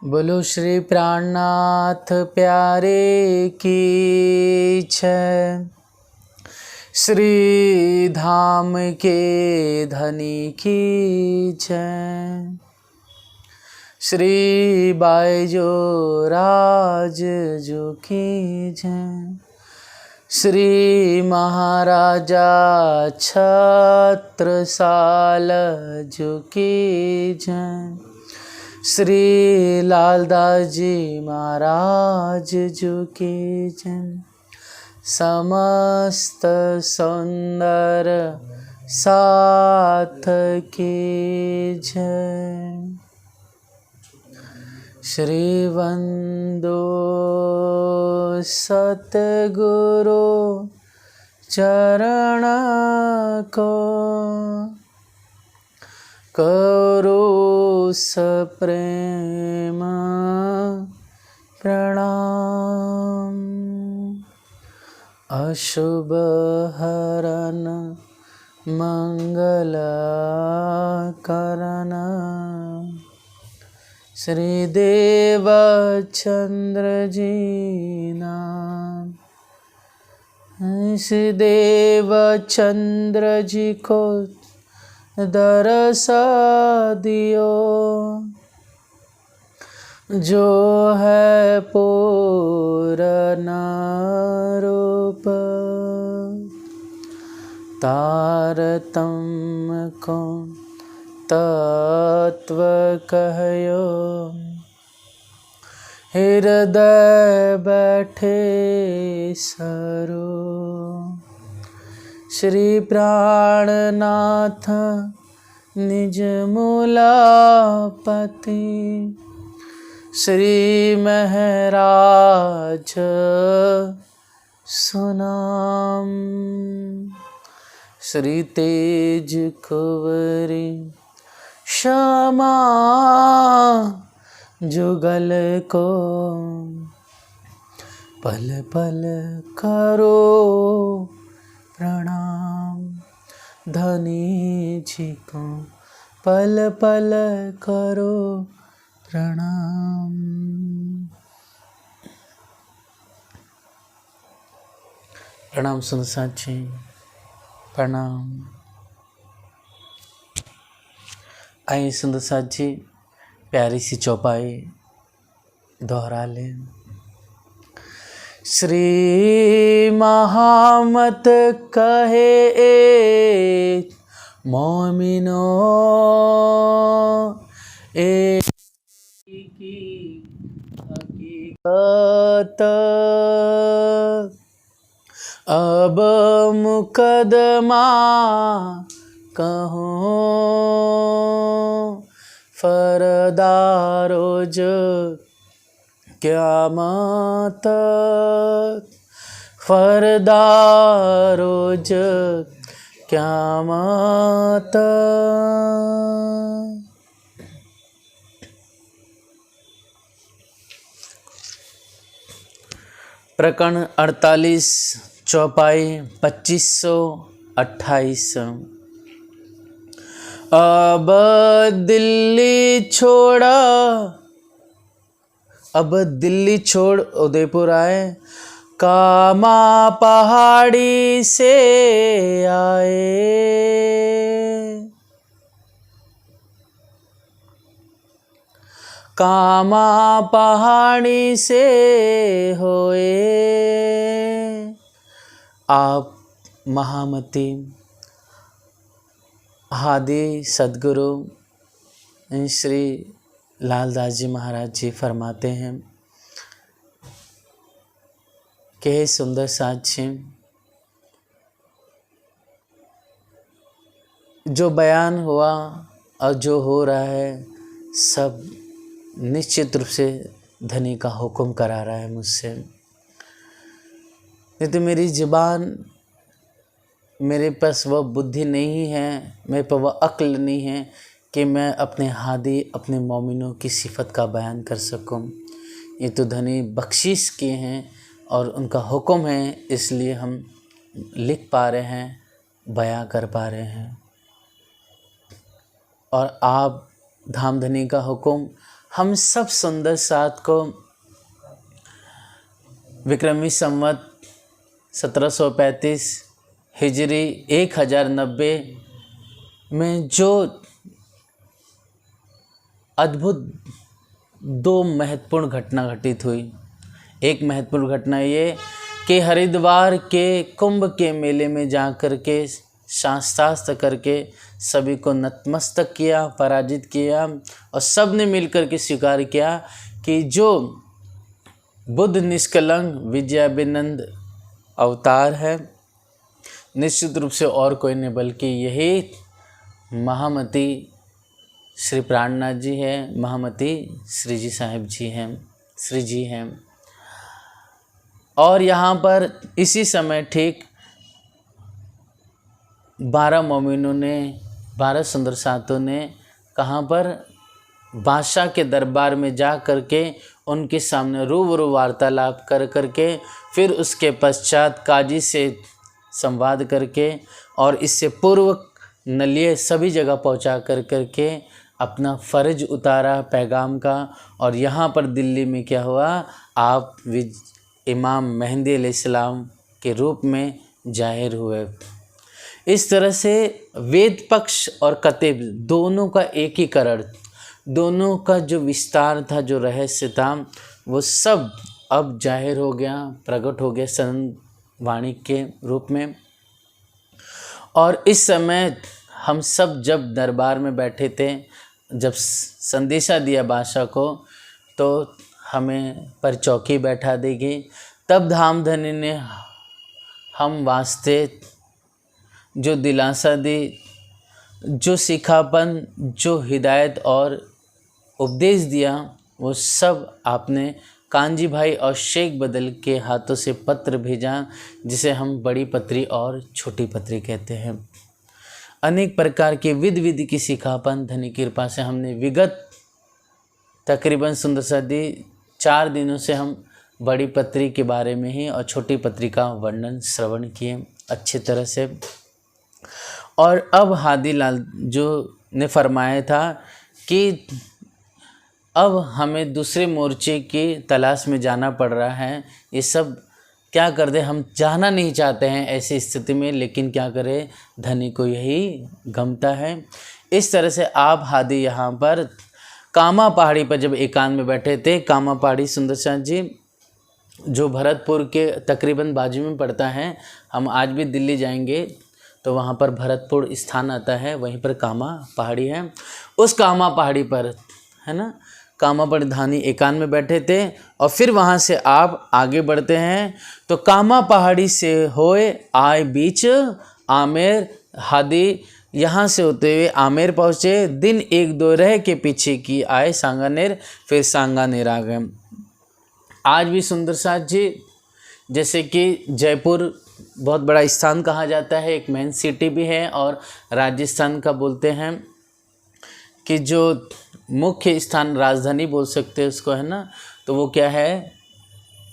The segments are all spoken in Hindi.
बोलो श्री प्राणनाथ प्यारे की जय। श्री धाम के धनी की जय। श्री बाईजो राज जो की जय। श्री महाराजा छत्रसाल जो की जय। श्री लालदास जी महाराज जो की जय। समस्त सुंदर साथ की जय। श्री वंदो सतगुरु चरण को, करो सप्रेम प्रणाम। अशुभ हरन मंगल करन, श्री देव चंद्र जी नाम। श्री देव चंद्र जी को दरस दियो, जो है पूर्ण रूप। तारतम्य को तत्व कहयो, हृदय बैठे सरो। श्री प्राणनाथ निज मूलापति, श्री महराज सुनाम। श्री तेज कुंवरी क्षमा जुगल को, पल पल करो प्रणाम। धनी जी को पल पल करो प्रणाम। प्रणाम संसार जी, प्रणाम। आइए सुंदर साथ जी प्यारी सी चौपाई दोहरा लें। श्री महामत कहे एक मोमिनो, एक की हकीकत। अब मुकदमा कहो, फरदारोज क़यामत। फरदारोज क़यामत। प्रकरण 48 चौपाई 2528। अब दिल्ली छोड़ा, अब दिल्ली छोड़ उदयपुर आए। कामा पहाड़ी से आए। कामा पहाड़ी से होए। आप महामती आदि सद्गुरु श्री लालदास जी महाराज जी फरमाते हैं कि हे सुंदर साथी, जो बयान हुआ और जो हो रहा है सब निश्चित रूप से धनी का हुक्म करा रहा है मुझसे। नहीं तो मेरी ज़ुबान, मेरे पास वह बुद्धि नहीं है, मेरे पास वह अक्ल नहीं है कि मैं अपने हादी, अपने मोमिनों की सिफत का बयान कर सकूं। ये तो धनी बख्शिश किए हैं और उनका हुक्म है, इसलिए हम लिख पा रहे हैं, बयां कर पा रहे हैं। और आप धामधनी का हुक्म हम सब सुंदर साथ को विक्रमी संवत 1735 हिजरी 1090 में जो अद्भुत दो महत्वपूर्ण घटना घटित हुई। एक महत्वपूर्ण घटना ये कि हरिद्वार के कुंभ के मेले में जाकर के शास्त्रास्त्र करके सभी को नतमस्तक किया, पराजित किया और सब ने मिलकर के स्वीकार किया कि जो बुद्ध निष्कलंक विजयाभिनंद अवतार है, निश्चित रूप से और कोई नहीं बल्कि यही महामती श्री प्राणनाथ जी है, महामती श्री जी साहिब जी हैं, श्री जी हैं। और यहाँ पर इसी समय ठीक 12 मोमिनों ने, 12 सुंदर सातों ने कहाँ पर बादशाह के दरबार में जा करके उनके सामने रूबरू वार्तालाप कर करके फिर उसके पश्चात काजी से संवाद करके और इससे पूर्व नलिये सभी जगह पहुंचा कर करके अपना फ़र्ज उतारा पैगाम का। और यहाँ पर दिल्ली में क्या हुआ, आप इमाम मेहंदी अलैहिस्सलाम के रूप में जाहिर हुए। इस तरह से वेद पक्ष और कतिब दोनों का एकीकरण, दोनों का जो विस्तार था, जो रहस्य था, वो सब अब जाहिर हो गया, प्रकट हो गया संत वाणी के रूप में। और इस समय हम सब जब दरबार में बैठे थे, जब संदेशा दिया बादशाह को, तो हमें पर चौकी बैठा दी गई। तब धामधनी ने हम वास्ते जो दिलासा दी, जो सिखापन, जो हिदायत और उपदेश दिया, वो सब आपने कांजी भाई और शेख बदल के हाथों से पत्र भेजा, जिसे हम बड़ी पत्री और छोटी पत्री कहते हैं। अनेक प्रकार के विधि की सिखापन धनी कृपा से हमने विगत तकरीबन सुंदर सादी 4 दिनों से हम बड़ी पत्री के बारे में ही और छोटी पत्री का वर्णन श्रवण किए अच्छी तरह से। और अब हादी लाल जो ने फरमाया था कि अब हमें दूसरे मोर्चे की तलाश में जाना पड़ रहा है। ये सब क्या कर दे, हम जाना नहीं चाहते हैं ऐसी स्थिति में, लेकिन क्या करें, धनी को यही गमता है। इस तरह से आप हादी यहाँ पर कामा पहाड़ी पर जब एकांत में बैठे थे, कामा पहाड़ी सुंदर साथ जी जो भरतपुर के तकरीबन बाजू में पड़ता है, हम आज भी दिल्ली जाएंगे तो वहाँ पर भरतपुर स्थान आता है, वहीं पर कामा पहाड़ी है। उस कामा पहाड़ी पर है ना, कामा पर धानी एकांत में बैठे थे। और फिर वहाँ से आप आगे बढ़ते हैं तो कामा पहाड़ी से होए आए बीच आमेर हादी, यहाँ से होते हुए आमेर पहुँचे। दिन 1-2 रह के पीछे की आए सांगानेर, फिर सांगानेर आ गए। आज भी सुंदर साथ जी, जैसे कि जयपुर बहुत बड़ा स्थान कहा जाता है, एक मेन सिटी भी है, और राजस्थान का बोलते हैं कि जो मुख्य स्थान राजधानी बोल सकते हैं उसको, है ना, तो वो क्या है,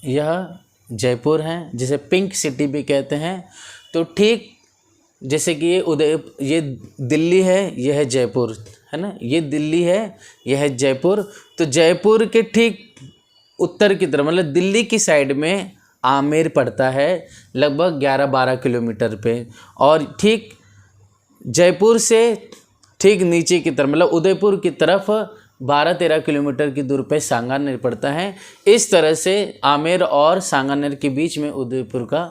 यह जयपुर है, जिसे पिंक सिटी भी कहते हैं। तो ठीक जैसे कि ये दिल्ली है, यह है जयपुर, है ना, ये दिल्ली है, यह है जयपुर। तो जयपुर के ठीक उत्तर की तरफ, मतलब दिल्ली की साइड में आमेर पड़ता है, लगभग 11-12 किलोमीटर पे। और ठीक जयपुर से ठीक नीचे की तरफ, मतलब उदयपुर की तरफ 12-13 किलोमीटर की दूर पे सांगानेर पड़ता है। इस तरह से आमेर और सांगानेर के बीच में उदयपुर का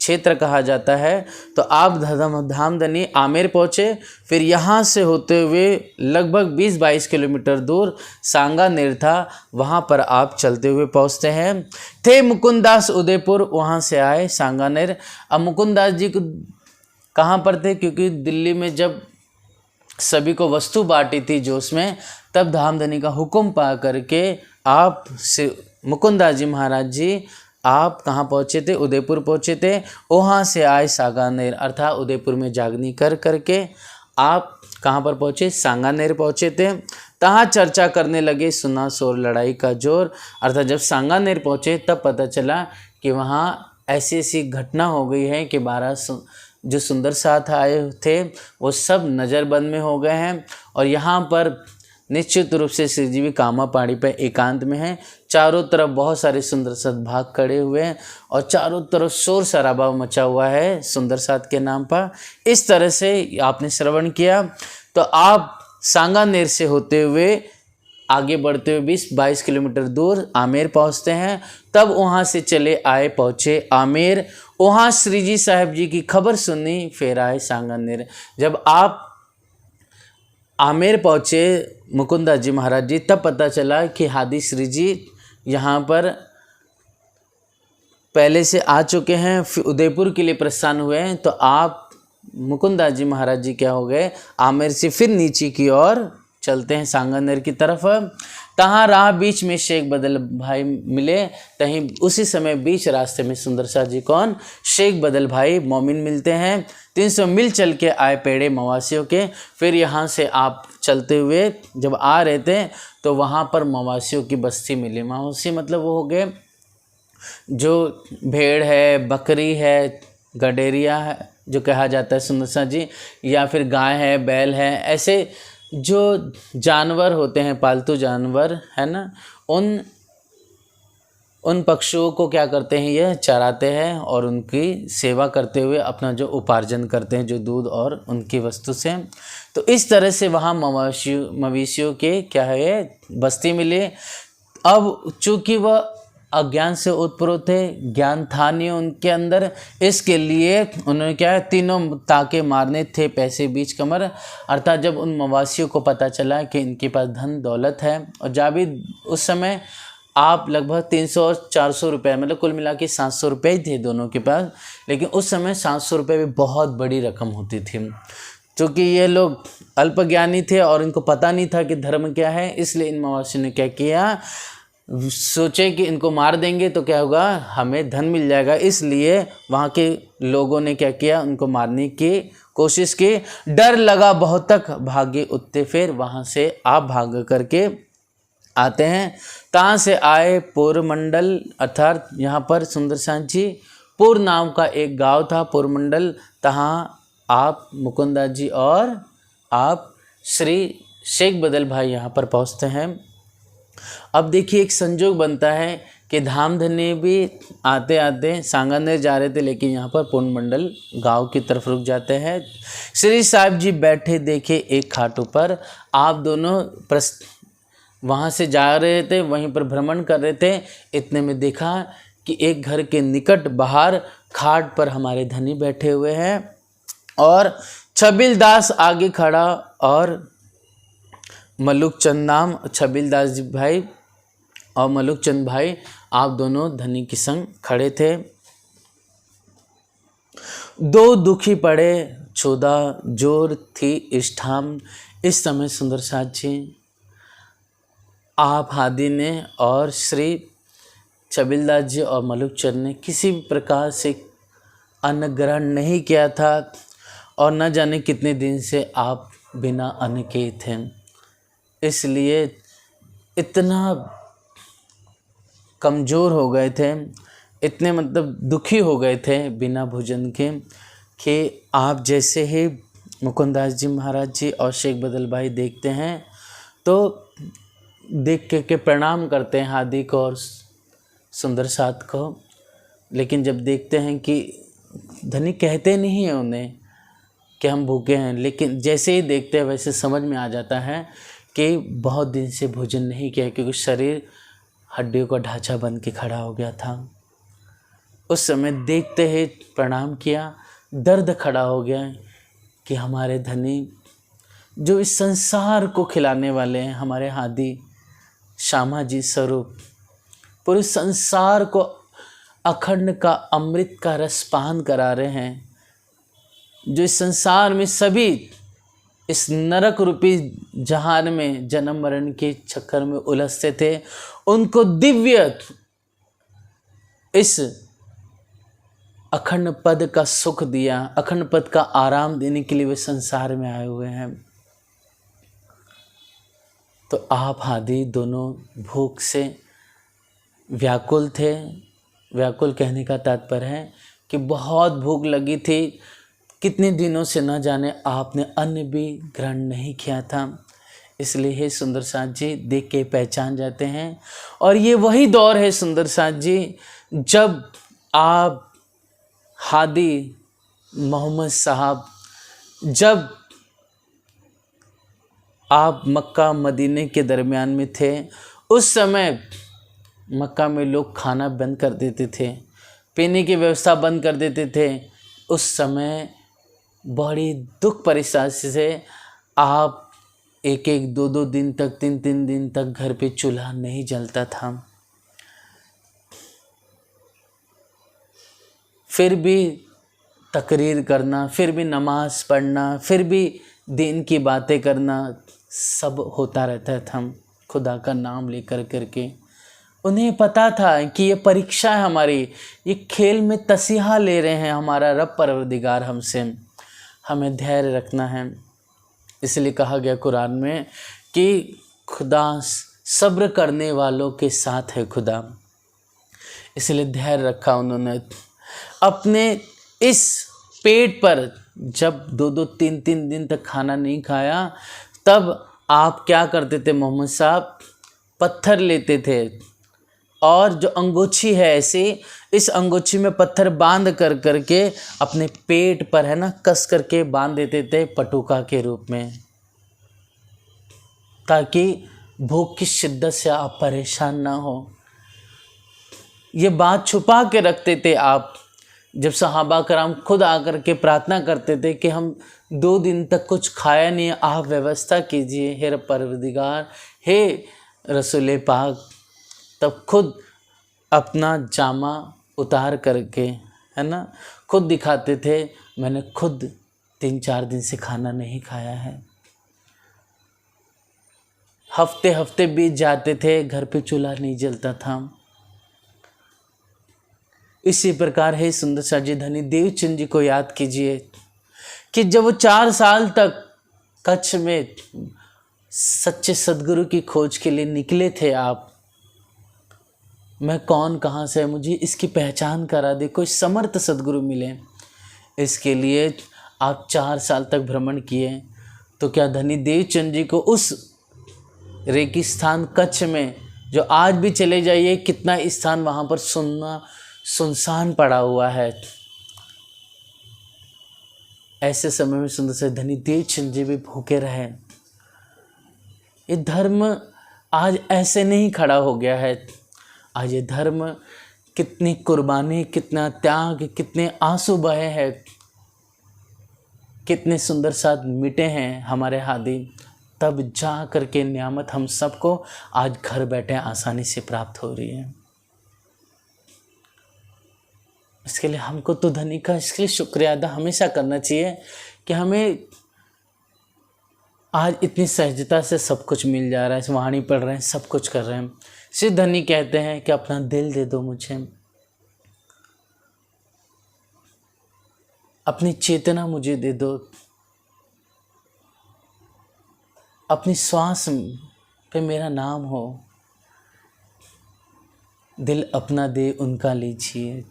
क्षेत्र कहा जाता है। तो आप धामधनी आमेर पहुँचे, फिर यहाँ से होते हुए लगभग 20-22 किलोमीटर दूर सांगानेर था, वहाँ पर आप चलते हुए पहुँचते हैं। थे मुकुंदास उदयपुर, वहाँ से आए सांगानेर। अब मुकुंदास जी को कहाँ पर थे, क्योंकि दिल्ली में जब सभी को वस्तु बांटी थी जोश में, तब धामधनी का हुक्म पा करके आप से मुकुंदास जी महाराज जी आप कहाँ पहुँचे थे, उदयपुर पहुँचे थे। वहाँ से आए सांगानेर, अर्थात उदयपुर में जागनी कर करके आप कहाँ पर पहुँचे, सांगानेर पहुँचे थे। तहाँ चर्चा करने लगे, सुना शोर लड़ाई का जोर। अर्थात जब सांगानेर पहुँचे तब पता चला कि वहाँ ऐसी ऐसी घटना हो गई है कि 12 जो सुंदर साथ आए थे वो सब नज़रबंद में हो गए हैं। और यहाँ पर निश्चित रूप से श्री जी भी कामा पहाड़ी पर एकांत में हैं। चारों तरफ बहुत सारे सुंदर साथ भाग खड़े हुए हैं और चारों तरफ शोर शराबा मचा हुआ है सुंदर साथ के नाम पर। इस तरह से आपने श्रवण किया तो आप सांगानेर से होते हुए आगे बढ़ते हुए 20-22 किलोमीटर दूर आमेर पहुंचते हैं। तब वहां से चले आए, पहुंचे आमेर, वहां श्री जी साहब जी की खबर सुनी, फिर आए सांगानेर। जब आप आमेर पहुंचे मुकुंदास जी महाराज जी, तब पता चला कि हादी श्री जी यहाँ पर पहले से आ चुके हैं, फिर उदयपुर के लिए प्रस्थान हुए हैं। तो आप मुकुंदास जी महाराज जी क्या हो गए, आमेर से फिर नीचे की ओर चलते हैं सांगानेर की तरफ। तहाँ राह बीच में शेख बदल भाई मिले, तहीं उसी समय बीच रास्ते में सुंदर शाह जी कौन, शेख बदल भाई मोमिन मिलते हैं। 300 मील चल के आए पेड़े मवासियों के। फिर यहाँ से आप चलते हुए जब आ रहे थे तो वहाँ पर मवासियों की बस्ती मिली। मवासी मतलब वो हो गए जो भेड़ है, बकरी है, गडेरिया है जो कहा जाता है सुंदर शाह जी, या फिर गाय है, बैल है, ऐसे जो जानवर होते हैं, पालतू जानवर है ना, उन पक्षियों को क्या करते हैं, ये चराते हैं और उनकी सेवा करते हुए अपना जो उपार्जन करते हैं, जो दूध और उनकी वस्तु से। तो इस तरह से वहाँ मवेशियों के क्या है बस्ती मिले। अब चूँकि वह अज्ञान से उत्प्रोत थे, ज्ञान था नहीं उनके अंदर, इसके लिए उन्होंने क्या है, तीनों ताके मारने थे पैसे बीच कमर। अर्थात जब उन मवासियों को पता चला कि इनके पास धन दौलत है, और जावेद उस समय आप लगभग 300 और 400 रुपये, मतलब कुल मिला के 700 रुपये ही थे दोनों के पास, लेकिन उस समय 700 रुपये भी बहुत बड़ी रकम होती थी। क्योंकि ये लोग अल्पज्ञानी थे और इनको पता नहीं था कि धर्म क्या है, इसलिए इन मवासियों ने क्या किया, सोचे कि इनको मार देंगे तो क्या होगा, हमें धन मिल जाएगा। इसलिए वहाँ के लोगों ने क्या किया, उनको मारने की कोशिश की। डर लगा बहुत तक भागे उत्ते, फिर वहाँ से आप भाग करके आते हैं। तहाँ से आए पूर्वमंडल, अर्थात यहाँ पर सुंदर शाह जी पुर नाम का एक गांव था, पूर्वमंडल। तहाँ आप मुकुंदास जी और आप श्री शेख बदल भाई यहाँ पर पहुँचते हैं। अब देखिए एक संजोग बनता है कि धामधनी भी आते आते सांगानेर जा रहे थे, लेकिन यहाँ पर पूर्वमंडल गांव की तरफ रुक जाते हैं। श्री साहब जी बैठे देखे एक खाटू पर। आप दोनों वहाँ से जा रहे थे, वहीं पर भ्रमण कर रहे थे। इतने में देखा कि एक घर के निकट बाहर खाट पर हमारे धनी बैठे हुए हैं और छबिलदास आगे खड़ा और मलुकचंद नाम, छबिलदास जी भाई और मलुकचंद भाई, आप दोनों धनी के संग खड़े थे। दो दुखी पड़े चौदा जोर थी इष्ठाम। इस समय सुंदर शाह जी, आप हादी ने और श्री छबिलदास जी और मलुकचंद ने किसी भी प्रकार से अन्न ग्रहण नहीं किया था और न जाने कितने दिन से आप बिना अन्न के थे। इसलिए इतना कमज़ोर हो गए थे, इतने मतलब दुखी हो गए थे बिना भोजन के, कि आप जैसे ही मुकुंदास जी महाराज जी और शेख बदल भाई देखते हैं तो देख के प्रणाम करते हैं हादी को और सुंदर साथ को। लेकिन जब देखते हैं कि धनी कहते नहीं हैं उन्हें कि हम भूखे हैं, लेकिन जैसे ही देखते हैं वैसे समझ में आ जाता है कि बहुत दिन से भोजन नहीं किया, क्योंकि शरीर हड्डियों का ढांचा बन के खड़ा हो गया था। उस समय देखते ही प्रणाम किया, दर्द खड़ा हो गया कि हमारे धनी जो इस संसार को खिलाने वाले हैं, हमारे हादी श्यामा जी स्वरूप पूरे संसार को अखंड का अमृत का रसपान करा रहे हैं, जो इस संसार में सभी इस नरक रूपी जहान में जन्म मरण के चक्कर में उलझते थे, उनको दिव्य इस अखंड पद का सुख दिया, अखंड पद का आराम देने के लिए वे संसार में आए हुए हैं। तो आप हादी दोनों भूख से व्याकुल थे। व्याकुल कहने का तात्पर्य है कि बहुत भूख लगी थी, कितने दिनों से न जाने आपने अन्न भी ग्रहण नहीं किया था। इसलिए हे सुंदर साथ जी देख के पहचान जाते हैं। और ये वही दौर है सुंदर साथ जी जब आप हादी मोहम्मद साहब, जब आप मक्का मदीने के दरमियान में थे, उस समय मक्का में लोग खाना बंद कर देते थे, पीने की व्यवस्था बंद कर देते थे। उस समय बड़ी दुख परेशानी से आप एक एक दो दो दिन तक, तीन तीन दिन तक घर पे चूल्हा नहीं जलता था, फिर भी तकरीर करना, फिर भी नमाज़ पढ़ना, फिर भी दीन की बातें करना, सब होता रहता था खुदा का नाम लेकर करके। उन्हें पता था कि ये परीक्षा है हमारी, ये खेल में तसीहा ले रहे हैं हमारा रब परवरदिगार हमसे, हमें धैर्य रखना है। इसलिए कहा गया कुरान में कि खुदा सब्र करने वालों के साथ है खुदा। इसलिए धैर्य रखा उन्होंने। अपने इस पेट पर जब दो दो तीन तीन दिन तक खाना नहीं खाया, तब आप क्या करते थे मोहम्मद साहब, पत्थर लेते थे और जो अंगोछी है ऐसे, इस अंगोछी में पत्थर बांध कर करके अपने पेट पर है ना कस करके बांध देते थे पटुका के रूप में, ताकि भूख की शिद्दत से आप परेशान ना हो। ये बात छुपा के रखते थे आप। जब सहाबा कराम खुद आकर के प्रार्थना करते थे कि हम 2 दिन तक कुछ खाया नहीं, आप व्यवस्था कीजिए हे परवरदिगार, हे रसूल पाक, तब खुद अपना जामा उतार करके है ना खुद दिखाते थे, मैंने खुद 3-4 दिन से खाना नहीं खाया है। हफ्ते हफ्ते बीत जाते थे, घर पे चूल्हा नहीं जलता था। इसी प्रकार है सुंदर सा जी धनी देवचंद जी को याद कीजिए कि जब वो 4 साल तक कच्छ में सच्चे सदगुरु की खोज के लिए निकले थे आप, मैं कौन कहाँ से, मुझे इसकी पहचान करा दे, कोई समर्थ सदगुरु मिले, इसके लिए आप 4 साल तक भ्रमण किए। तो क्या धनी देवचंद जी को उस रेगिस्तान कच्छ में, जो आज भी चले जाइए कितना स्थान वहाँ पर सुनसान पड़ा हुआ है, ऐसे समय में सुंदर से धनी देवचंद जी भी भूखे रहे। ये धर्म आज ऐसे नहीं खड़ा हो गया है। आज ये धर्म कितनी कुर्बानी, कितना त्याग, कितने आंसू बहे हैं, कितने सुंदर साथ मिटे हैं हमारे हादी, तब जा करके नियामत हम सबको आज घर बैठे आसानी से प्राप्त हो रही है। इसके लिए हमको तो धनी का इसके लिए शुक्रिया अदा हमेशा करना चाहिए कि हमें आज इतनी सहजता से सब कुछ मिल जा रहा है, वाणी पढ़ रहे हैं, सब कुछ कर रहे हैं। सिर्फ धनी कहते हैं कि अपना दिल दे दो मुझे, अपनी चेतना मुझे दे दो, अपनी श्वास पे मेरा नाम हो, दिल अपना दे उनका लीजिए।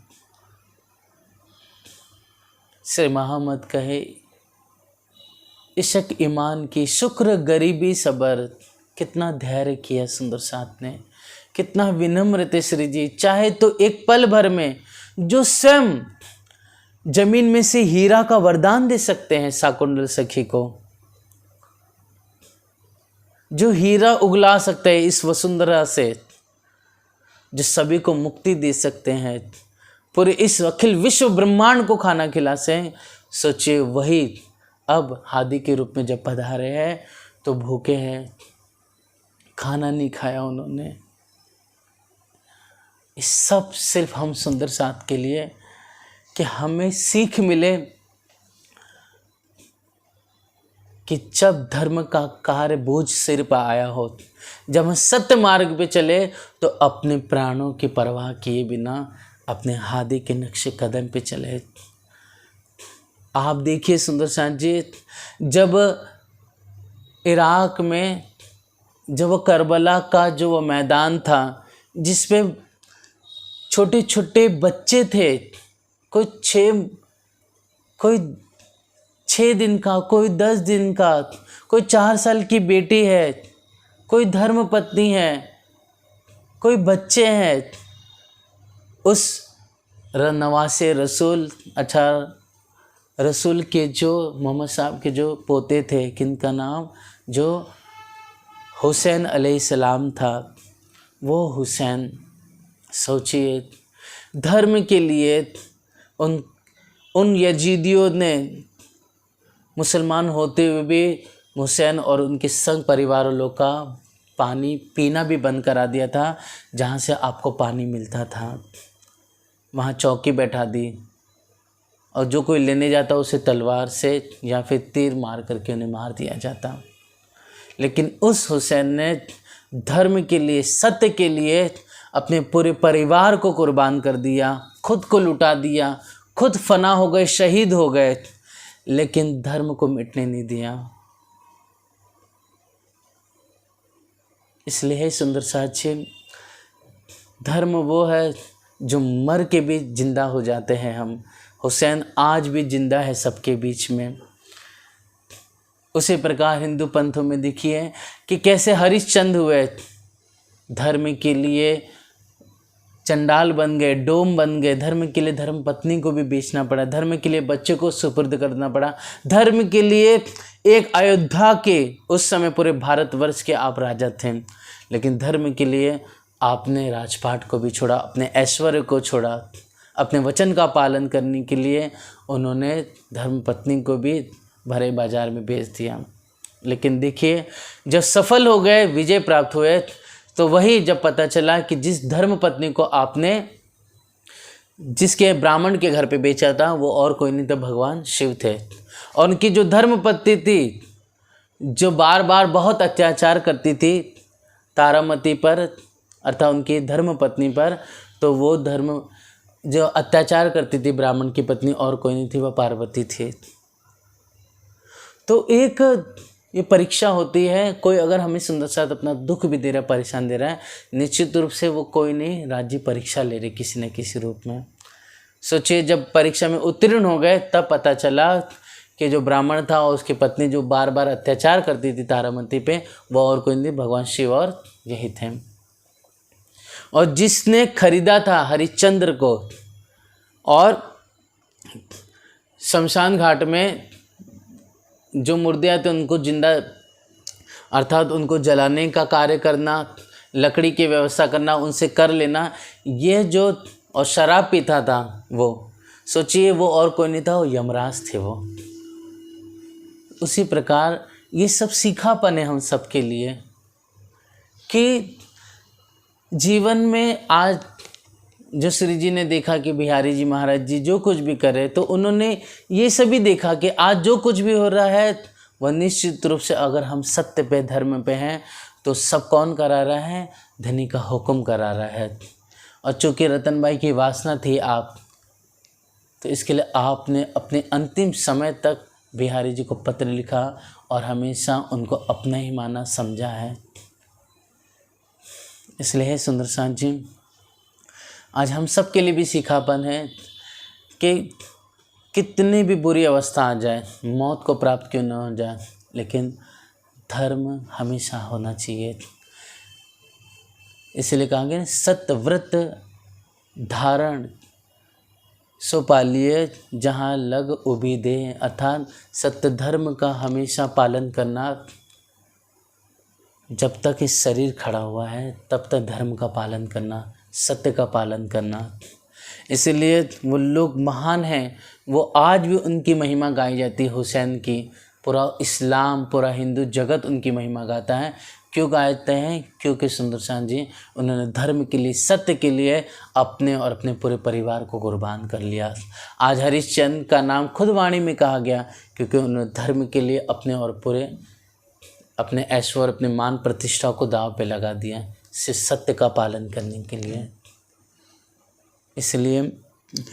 श्री मोहम्मद कहे इश्क ईमान की, शुक्र गरीबी सबर, कितना धैर्य किया सुंदर साथ ने, कितना विनम्र थे श्री जी। चाहे तो एक पल भर में जो स्वयं जमीन में से हीरा का वरदान दे सकते हैं शाकुंतल सखी को, जो हीरा उगला सकते हैं इस वसुंधरा से, जो सभी को मुक्ति दे सकते हैं, पूरे इस अखिल विश्व ब्रह्मांड को खाना खिला से, सोचिए वही अब हादी के रूप में जब पधारे हैं तो भूखे हैं, खाना नहीं खाया उन्होंने। इस सब सिर्फ हम सुंदर साथ के लिए कि हमें सीख मिले कि जब धर्म का कार्य बोझ सिर पर आया हो, जब हम सत्य मार्ग पे चले, तो अपने प्राणों की परवाह किए बिना अपने हादी के नक्शे कदम पे चले। आप देखिए सुंदर साथ जी, जब इराक में जब वो करबला का जो वो मैदान था जिसपे छोटे छोटे बच्चे थे, कोई 6 दिन का, कोई 10 दिन का, कोई 4 साल की बेटी है, कोई धर्म पत्नी है, कोई बच्चे हैं। उस नवासे रसूल रसूल के जो मोहम्मद साहब के जो पोते थे, किनका नाम, जो हुसैन अलैहिस्सलाम था, वो हुसैन, सोचिए धर्म के लिए उन यजीदियों ने मुसलमान होते हुए भी हुसैन और उनके संग परिवार वालों का पानी पीना भी बंद करा दिया था। जहाँ से आपको पानी मिलता था वहाँ चौकी बैठा दी, और जो कोई लेने जाता उसे तलवार से या फिर तीर मार करके उन्हें मार दिया जाता। लेकिन उस हुसैन ने धर्म के लिए, सत्य के लिए अपने पूरे परिवार को कुर्बान कर दिया, खुद को लुटा दिया, खुद फना हो गए, शहीद हो गए, लेकिन धर्म को मिटने नहीं दिया। इसलिए है सुंदर साथी, धर्म वो है जो मर के भी जिंदा हो जाते हैं हम। हुसैन आज भी जिंदा है सबके बीच में। उसी प्रकार हिंदू पंथों में देखिए कि कैसे हरिश्चंद्र हुए, धर्म के लिए चंडाल बन गए, डोम बन गए, धर्म के लिए धर्म पत्नी को भी बेचना पड़ा, धर्म के लिए बच्चे को सुपुर्द करना पड़ा, धर्म के लिए एक अयोध्या के, उस समय पूरे भारतवर्ष के आप राजा थे, लेकिन धर्म के लिए आपने राजपाट को भी छोड़ा, अपने ऐश्वर्य को छोड़ा, अपने वचन का पालन करने के लिए उन्होंने धर्म पत्नी को भी भरे बाजार में बेच दिया। लेकिन देखिए जब सफल हो गए, विजय प्राप्त हुए, तो वही जब पता चला कि जिस धर्म पत्नी को आपने जिसके ब्राह्मण के घर पे बेचा था वो और कोई नहीं था, भगवान शिव थे। और उनकी जो धर्म पत्नी थी, जो बार बार बहुत अत्याचार करती थी तारामती पर, अर्थात उनकी धर्म पत्नी पर, तो वो धर्म जो अत्याचार करती थी ब्राह्मण की पत्नी और कोई नहीं थी, वह पार्वती थी। तो एक ये परीक्षा होती है, कोई अगर हमें सुंदर साथ अपना दुख भी दे रहा है, परेशान दे रहा है, निश्चित रूप से वो कोई नहीं, राज्य परीक्षा ले रही किसी न किसी रूप में। सोचिए जब परीक्षा में उत्तीर्ण हो गए तब पता चला कि जो ब्राह्मण था और उसकी पत्नी जो बार बार अत्याचार करती थी तारामती पे, वो और कोई नहीं, भगवान शिव और यही थे। और जिसने खरीदा था हरिश्चंद्र को और शमशान घाट में जो मुर्दे थे उनको जिंदा, अर्थात उनको जलाने का कार्य करना, लकड़ी की व्यवस्था करना, उनसे कर लेना, ये जो, और शराब पीता था वो, सोचिए वो और कोई नहीं था, वो यमराज थे वो। उसी प्रकार ये सब सीखापन है हम सब के लिए कि जीवन में आज जो श्री जी ने देखा कि बिहारी जी महाराज जी जो कुछ भी करे, तो उन्होंने ये सभी देखा कि आज जो कुछ भी हो रहा है वह निश्चित रूप से अगर हम सत्य पे, धर्म पे हैं, तो सब कौन करा रहा है, धनी का हुक्म करा रहा है। और चूँकि रतन भाई की वासना थी आप, तो इसके लिए आपने अपने अंतिम समय तक बिहारी जी को पत्र लिखा और हमेशा उनको अपना ही माना, समझा है। इसलिए है सुंदर साथ जी, आज हम सब के लिए भी सीखापन है कि कितनी भी बुरी अवस्था आ जाए, मौत को प्राप्त क्यों न हो जाए, लेकिन धर्म हमेशा होना चाहिए। इसलिए कहा गया सत्यव्रत धारण सो पालिए जहाँ लग उभी दे, अर्थात सत्य धर्म का हमेशा पालन करना। जब तक इस शरीर खड़ा हुआ है तब तक धर्म का पालन करना, सत्य का पालन करना। इसलिए वो लोग महान हैं, वो आज भी उनकी महिमा गाई जाती है, हुसैन की। पूरा इस्लाम, पूरा हिंदू जगत उनकी महिमा गाता है। क्यों गाते हैं? क्योंकि सुंदर साथ जी उन्होंने धर्म के लिए, सत्य के लिए अपने और अपने पूरे परिवार को कुर्बान कर लिया। आज हरिश्चंद्र का नाम खुद वाणी में कहा गया क्योंकि उन्होंने धर्म के लिए अपने और पूरे अपने ऐश्वर्य, अपने मान प्रतिष्ठा को दांव पे लगा दिया, सिर्फ सत्य का पालन करने के लिए। इसलिए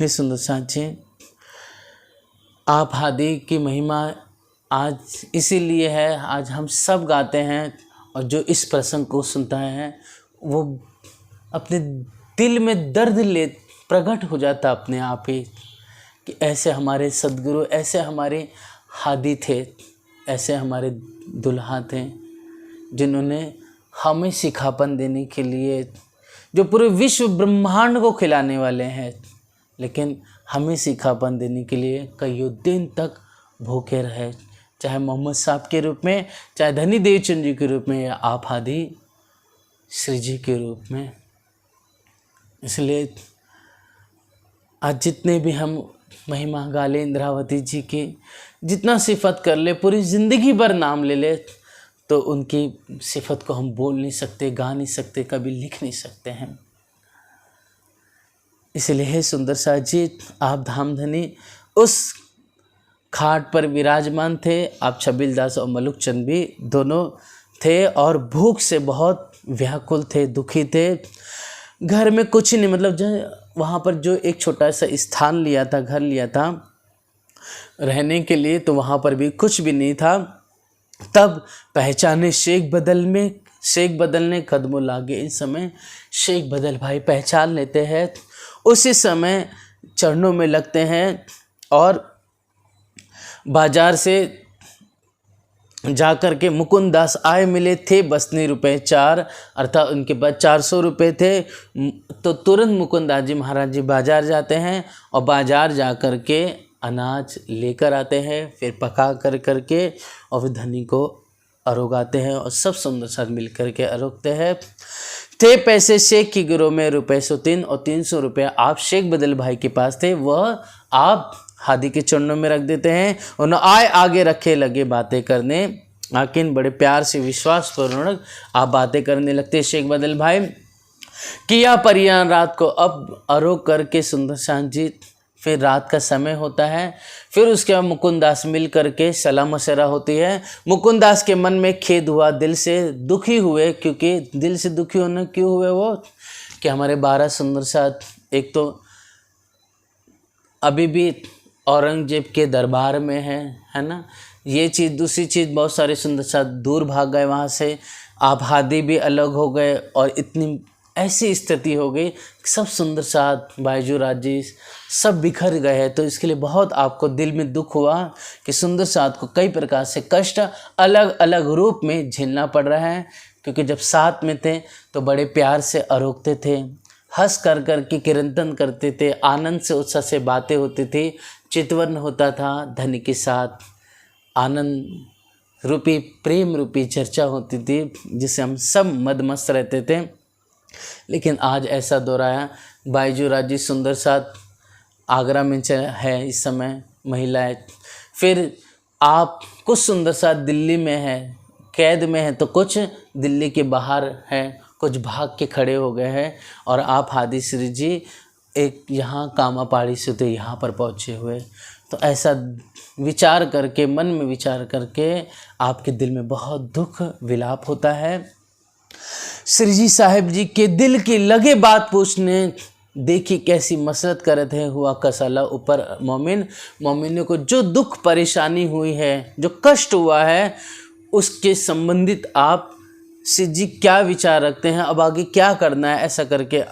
हे सुंदर साथ जी, आप हादी की महिमा आज इसीलिए है, आज हम सब गाते हैं, और जो इस प्रसंग को सुनता है वो अपने दिल में दर्द ले प्रकट हो जाता अपने आप ही कि ऐसे हमारे सद्गुरु, ऐसे हमारे हादी थे, ऐसे हमारे दुल्हा थे जिन्होंने हमें सिखापन देने के लिए, जो पूरे विश्व ब्रह्मांड को खिलाने वाले हैं, लेकिन हमें सिखापन देने के लिए कईयों दिन तक भूखे रहे, चाहे मोहम्मद साहब के रूप में, चाहे धनी देवचंद जी के रूप में, या आप हादी श्री जी के रूप में। इसलिए आज जितने भी हम महिमा गा ले इंद्रावती जी की, जितना सिफत कर ले, पूरी ज़िंदगी भर नाम ले ले, तो उनकी सिफत को हम बोल नहीं सकते, गा नहीं सकते, कभी लिख नहीं सकते हैं। इसलिए हे सुंदर साथ जी, आप धामधनी उस खाट पर विराजमान थे। आप छबीलदास और मलुक चंद भी दोनों थे और भूख से बहुत व्याकुल थे, दुखी थे। घर में कुछ नहीं, मतलब जो वहाँ पर जो एक छोटा सा स्थान लिया था, घर लिया था रहने के लिए, तो वहाँ पर भी कुछ भी नहीं था। तब पहचाने शेख बदल ने कदमों लागे। इस समय शेख बदल भाई पहचान लेते हैं, उसी समय चरणों में लगते हैं और बाजार से जाकर के मुकुंद दास आए मिले थे। बसनी रुपए 4, अर्थात उनके पास 400 रुपये थे। तो तुरंत मुकुंद दास जी महाराज जी बाजार जाते हैं और बाजार जा कर के अनाज लेकर आते हैं, फिर पका करके और फिर धनी को अरोगाते हैं और सब सुंदर साथ मिल कर के अरोगते हैं। थे पैसे शेख की गिरोह में रुपये 103 और 300 रुपये आप शेख बदल भाई के पास थे, वह आप हादी के चरणों में रख देते हैं। उन्हें आगे रखे लगे बातें करने, आकिन बड़े प्यार से विश्वासपूर्वक आप बातें करने लगते। शेख बदल भाई किया परियां रात को अब अरोग करके सुंदर शांत जी। फिर रात का समय होता है, फिर उसके बाद मुकुंद दास मिल करके सलाह मशवरा होती है। मुकुंद दास के मन में खेद हुआ, दिल से दुखी हुए, क्योंकि दिल से दुखी होने क्यों हुए वो, कि हमारे 12 सुंदर साथ एक तो अभी भी औरंगजेब के दरबार में है ना, ये चीज़। दूसरी चीज़, बहुत सारे सुंदर साथ दूर भाग गए वहाँ से, आप हादी भी अलग हो गए और इतनी ऐसी स्थिति हो गई, सब सुंदर साथ बायजू राजी सब बिखर गए हैं। तो इसके लिए बहुत आपको दिल में दुख हुआ कि सुंदर साथ को कई प्रकार से कष्ट अलग अलग रूप में झेलना पड़ रहा है, क्योंकि जब साथ में थे तो बड़े प्यार से अरोगते थे, हंस कर के कीर्तन करते थे, आनंद से उत्साह से बातें होती थी, चितवन होता था, धनी के साथ आनंद रूपी प्रेम रूपी चर्चा होती थी, जिससे हम सब मदमस्त रहते थे। लेकिन आज ऐसा दौर आया, बायजू राजी सुंदर साथ आगरा में है इस समय महिलाएं, फिर आप कुछ सुंदर साथ दिल्ली में है, कैद में है, तो कुछ दिल्ली के बाहर हैं, कुछ भाग के खड़े हो गए हैं, और आप हादी श्री जी एक यहाँ कामापाड़ी से तो यहाँ पर पहुँचे हुए। तो ऐसा विचार करके, मन में विचार करके आपके दिल में बहुत दुख विलाप होता है। श्री जी साहिब जी के दिल की लगे बात पूछने, देखी कैसी मसरत करत है, हुआ कसाला ऊपर मोमिन को जो दुख परेशानी हुई है, जो कष्ट हुआ है, उसके संबंधित आप श्री जी क्या विचार रखते हैं, अब आगे क्या करना है। ऐसा करके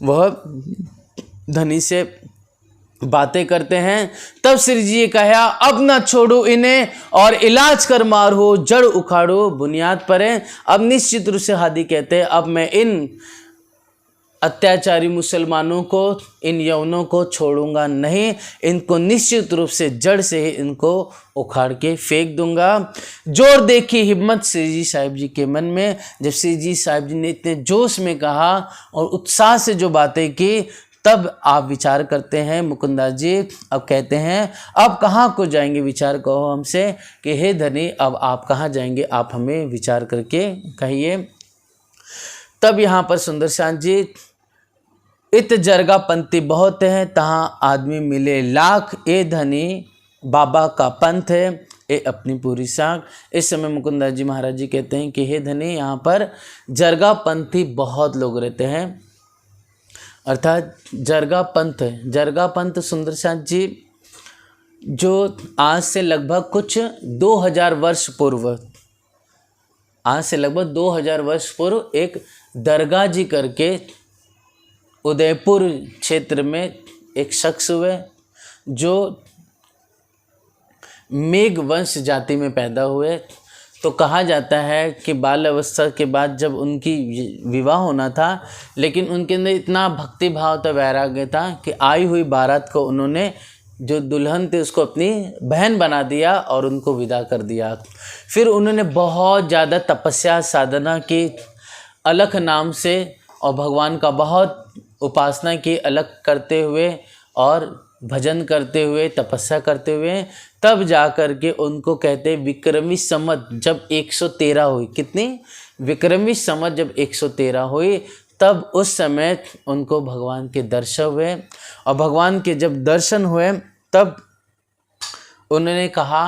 वह धनी से बातें करते हैं। तब श्री जी ये कहा, अब ना छोड़ो इन्हें और इलाज कर मारो, जड़ उखाड़ो बुनियाद पर है। अब निश्चित रूप से हादी कहते हैं, अब मैं इन अत्याचारी मुसलमानों को, इन यवनों को छोड़ूंगा नहीं, इनको निश्चित रूप से जड़ से ही इनको उखाड़ के फेंक दूंगा। जोर देखी हिम्मत श्री जी साहिब जी के मन में, जब श्री जी साहिब जी ने इतने जोश में कहा और उत्साह से जो बातें की, तब आप विचार करते हैं मुकुंदास जी। अब कहते हैं, अब कहाँ को जाएंगे, विचार कहो हमसे कि हे धनी अब आप कहाँ जाएंगे, आप हमें विचार करके कहिए। तब यहाँ पर सुंदर शांत जी, इत जरगा पंथी बहुत है, तहाँ आदमी मिले लाख, ए धनी बाबा का पंथ है, ए अपनी पूरी साख। इस समय मुकुंदास जी महाराज जी कहते हैं कि हे धनी, यहाँ पर जरगा पंथी बहुत लोग रहते हैं, अर्थात जरगा पंथ है। जरगा पंथ सुंदर शांत जी, जो आज से लगभग कुछ 2000 वर्ष पूर्व, आज से लगभग 2000 वर्ष पूर्व एक दरगाह जी करके उदयपुर क्षेत्र में एक शख्स हुए, जो मेघ वंश जाति में पैदा हुए। तो कहा जाता है कि बाल अवस्था के बाद जब उनकी विवाह होना था, लेकिन उनके अंदर इतना भक्ति भाव था, वैराग्य था कि आई हुई बारात को उन्होंने जो दुल्हन थे उसको अपनी बहन बना दिया और उनको विदा कर दिया। फिर उन्होंने बहुत ज़्यादा तपस्या साधना की अलख नाम से, और भगवान का बहुत उपासना की अलख करते हुए और भजन करते हुए, तपस्या करते हुए, तब जा कर के उनको कहते विक्रमी संवत जब 113 हुई। कितनी? विक्रमी संवत जब 113 हुई, तब उस समय उनको भगवान के दर्शन हुए। और भगवान के जब दर्शन हुए तब उन्होंने कहा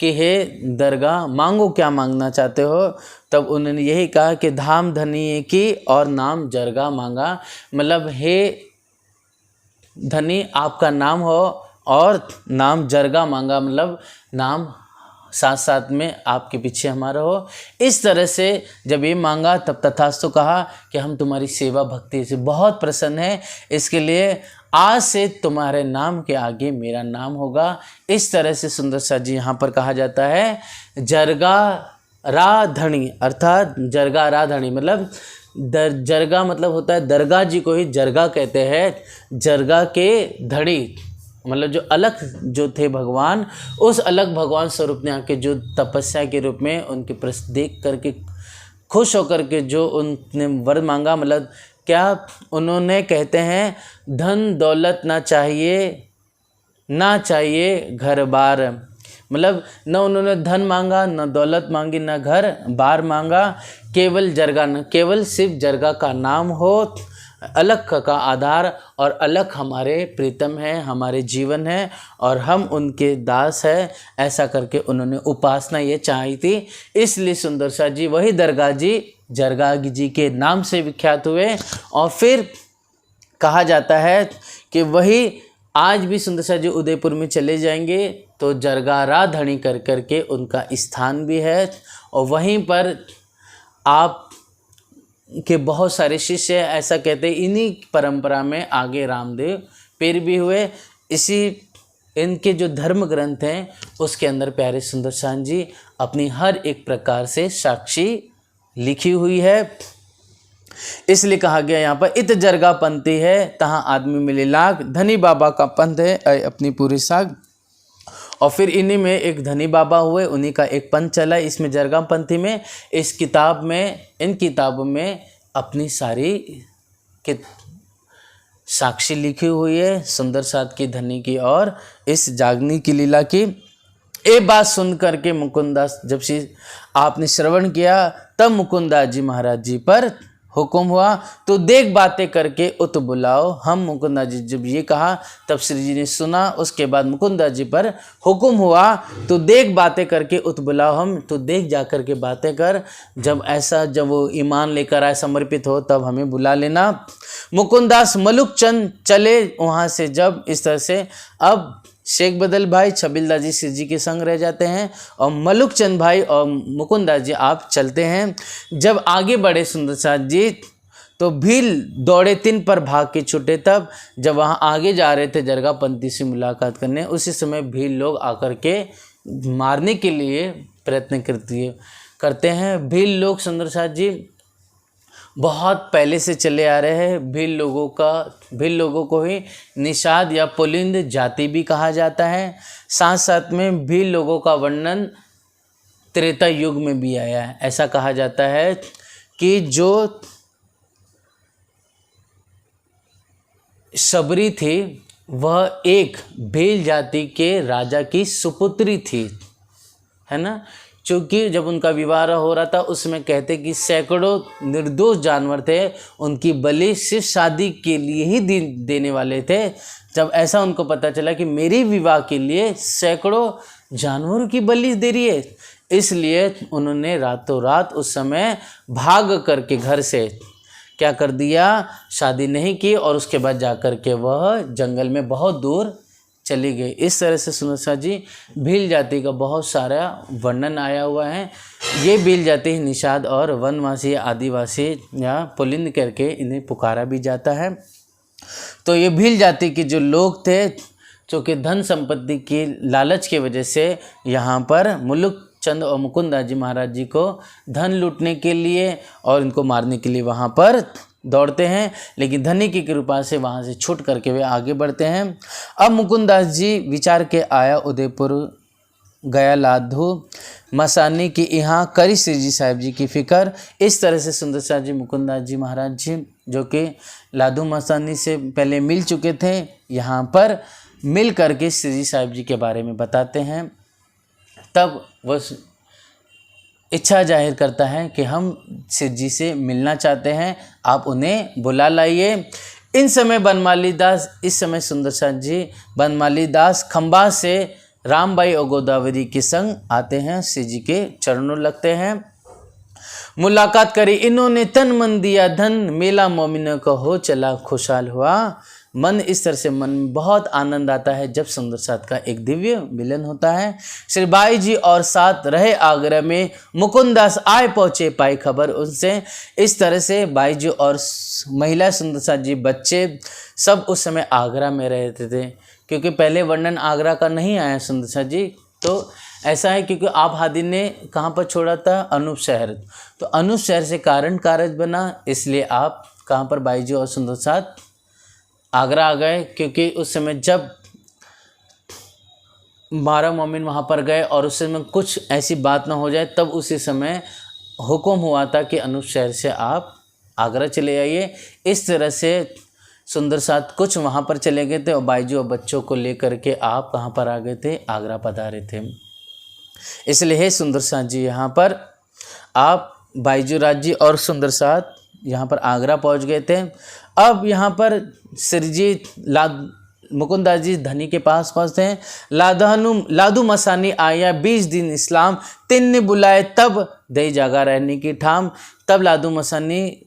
कि हे दरगाह, मांगो क्या मांगना चाहते हो। तब उन्होंने यही कहा कि धाम धनी की और नाम जरगा मांगा। मतलब हे धनी आपका नाम हो और नाम जरगा मांगा, मतलब नाम साथ साथ में आपके पीछे हमारा हो। इस तरह से जब ये मांगा तब तथास्तु कहा कि हम तुम्हारी सेवा भक्ति से बहुत प्रसन्न हैं, इसके लिए आज से तुम्हारे नाम के आगे मेरा नाम होगा। इस तरह से सुंदर सा जी यहाँ पर कहा जाता है जरगा राधणी, अर्थात जरगा राधणी मतलब जरगा मतलब होता है दरगाह जी को ही जरगा कहते हैं। जरगा के धड़ी मतलब जो अलग जो थे भगवान, उस अलग भगवान स्वरूप ने आके जो तपस्या के रूप में उनके प्रस देख करके खुश होकर के जो उनने वर मांगा, मतलब क्या उन्होंने कहते हैं धन दौलत ना चाहिए घर बार, मतलब न उन्होंने धन मांगा, न दौलत मांगी, न घर बार मांगा, केवल जरगा, न केवल सिर्फ जरगा का नाम हो, अलख का आधार, और अलख हमारे प्रीतम है, हमारे जीवन है और हम उनके दास है। ऐसा करके उन्होंने उपासना ये चाही थी। इसलिए सुंदर सा जी वही दरगाह जी जरगा जी के नाम से विख्यात हुए। और फिर कहा जाता है कि वही आज भी सुंदर सा जी उदयपुर में चले जाएंगे तो जरगा राधणी कर करके उनका स्थान भी है। और वहीं पर आप के बहुत सारे शिष्य ऐसा कहते हैं, इन्हीं परंपरा में आगे रामदेव पीर भी हुए। इसी इनके जो धर्म ग्रंथ हैं उसके अंदर प्यारे सुंदर शान जी अपनी हर एक प्रकार से साक्षी लिखी हुई है। इसलिए कहा गया यहाँ पर इत जरगा पंथी है तहाँ आदमी मिले लाख, धनी बाबा का पंथ है अपनी पूरी साग। और फिर इन्हीं में एक धनी बाबा हुए, उन्हीं का एक पंथ चला इसमें जरगा पंथी में। इस किताब में, इन किताबों में अपनी सारी साक्षी लिखी हुई है सुंदर साथ की, धनी की और इस जागनी की लीला की। ये बात सुन करके मुकुंदास जब से आपने श्रवण किया तब मुकुंदास जी महाराज जी पर हुक्म हुआ तो देख बातें करके उत बुलाओ हम। मुकुंदास जी जब ये कहा तब श्री जी ने सुना। उसके बाद मुकुंदास जी पर हुक्म हुआ तो देख बातें करके उत बुलाओ हम, तो देख जा कर के बातें कर। जब वो ईमान लेकर आए समर्पित हो तब हमें बुला लेना। मुकुंदास मलुक चंद चले वहाँ से। जब इस तरह से अब शेख बदल भाई छबिलदास जी श्री जी के संग रह जाते हैं और मलुक चंद भाई और मुकुंदास जी आप चलते हैं। जब आगे बढ़े सुंदर साथ जी तो भील दौड़े 3 पर भाग के छूटे। तब जब वहाँ आगे जा रहे थे जरगा पंथी से मुलाकात करने, उसी समय भील लोग आकर के मारने के लिए प्रयत्न करते हैं। भील लोग सुंदर साथ जी बहुत पहले से चले आ रहे हैं। भील लोगों को ही निषाद या पुलिंद जाति भी कहा जाता है। साथ साथ में भील लोगों का वर्णन त्रेता युग में भी आया है। ऐसा कहा जाता है कि जो शबरी थी वह एक भील जाति के राजा की सुपुत्री थी, है ना। क्योंकि जब उनका विवाह हो रहा था उसमें कहते कि सैकड़ों निर्दोष जानवर थे, उनकी बलि सिर्फ शादी के लिए ही देने वाले थे। जब ऐसा उनको पता चला कि मेरी विवाह के लिए सैकड़ों जानवरों की बलि दे रही है, इसलिए उन्होंने रातों रात उस समय भाग करके घर से क्या कर दिया, शादी नहीं की और उसके बाद जा कर के वह जंगल में बहुत दूर चली गई। इस तरह से सुनसा जी भील जाति का बहुत सारा वर्णन आया हुआ है। ये भील जाति निषाद और वनवासी आदिवासी या पुलिंद करके इन्हें पुकारा भी जाता है। तो ये भील जाति के जो लोग थे चूँकि धन संपत्ति की लालच की वजह से यहाँ पर मुलुक चंद और मुकुंदा जी महाराज जी को धन लूटने के लिए और इनको मारने के लिए वहाँ पर दौड़ते हैं, लेकिन धनी की कृपा से वहाँ से छूट करके वे आगे बढ़ते हैं। अब मुकुंदास जी विचार के आया उदयपुर गया लाधू मसानी की यहाँ करी श्री जी साहिब जी की फिक्र। इस तरह से सुंदर शाह जी मुकुंदास जी महाराज जी जो कि लाधू मसानी से पहले मिल चुके थे, यहाँ पर मिल करके श्री जी साहिब जी के बारे में बताते हैं। तब वह इच्छा जाहिर करता है कि हम श्री जी से मिलना चाहते हैं, आप उन्हें बुला लाइए। इन समय बनमाली दास, इस समय सुंदर शाह जी बनमाली दास खंबा से रामबाई और गोदावरी के संग आते हैं, श्री जी के चरणों लगते हैं। मुलाकात करी इन्होंने तन मन दिया धन, मेला मोमिनों का हो चला खुशहाल हुआ मन। इस तरह से मन में बहुत आनंद आता है जब सुंदर साथ का एक दिव्य मिलन होता है। श्री बाई जी और साथ रहे आगरा में, मुकुंदास आए पहुँचे पाई खबर उनसे। इस तरह से बाई जी और महिला सुंदर साथ जी बच्चे सब उस समय आगरा में रहते थे, क्योंकि पहले वर्णन आगरा का नहीं आया सुंदर साथ जी। तो ऐसा है क्योंकि आप हादी ने कहाँ पर छोड़ा था, अनूप शहर, तो अनूप शहर से कारण कारज बना, इसलिए आप कहाँ पर बाई जी और सुंदर साथ आगरा आ गए। क्योंकि उस समय जब 12 मोमिन वहाँ पर गए और उस समय कुछ ऐसी बात ना हो जाए, तब उसी समय हुक्म हुआ था कि अनूप शहर से आप आगरा चले आइए। इस तरह से सुंदर साथ कुछ वहाँ पर चले गए थे और बाईजी और बच्चों को लेकर के आप कहाँ पर आ गए थे, आगरा पधारे थे। इसलिए हे सुंदर साथ जी, यहाँ पर आप बाईजू राज जी और सुंदर साथ यहाँ पर आगरा पहुँच गए थे। अब यहाँ पर श्रीजी मुकुंदास जी धनी के पास पहुँचते हैं। लाधू मसानी आया 20 दिन इस्लाम, तिन ने बुलाए तब दई जागा रहने की ठाम। तब लाधू मसानी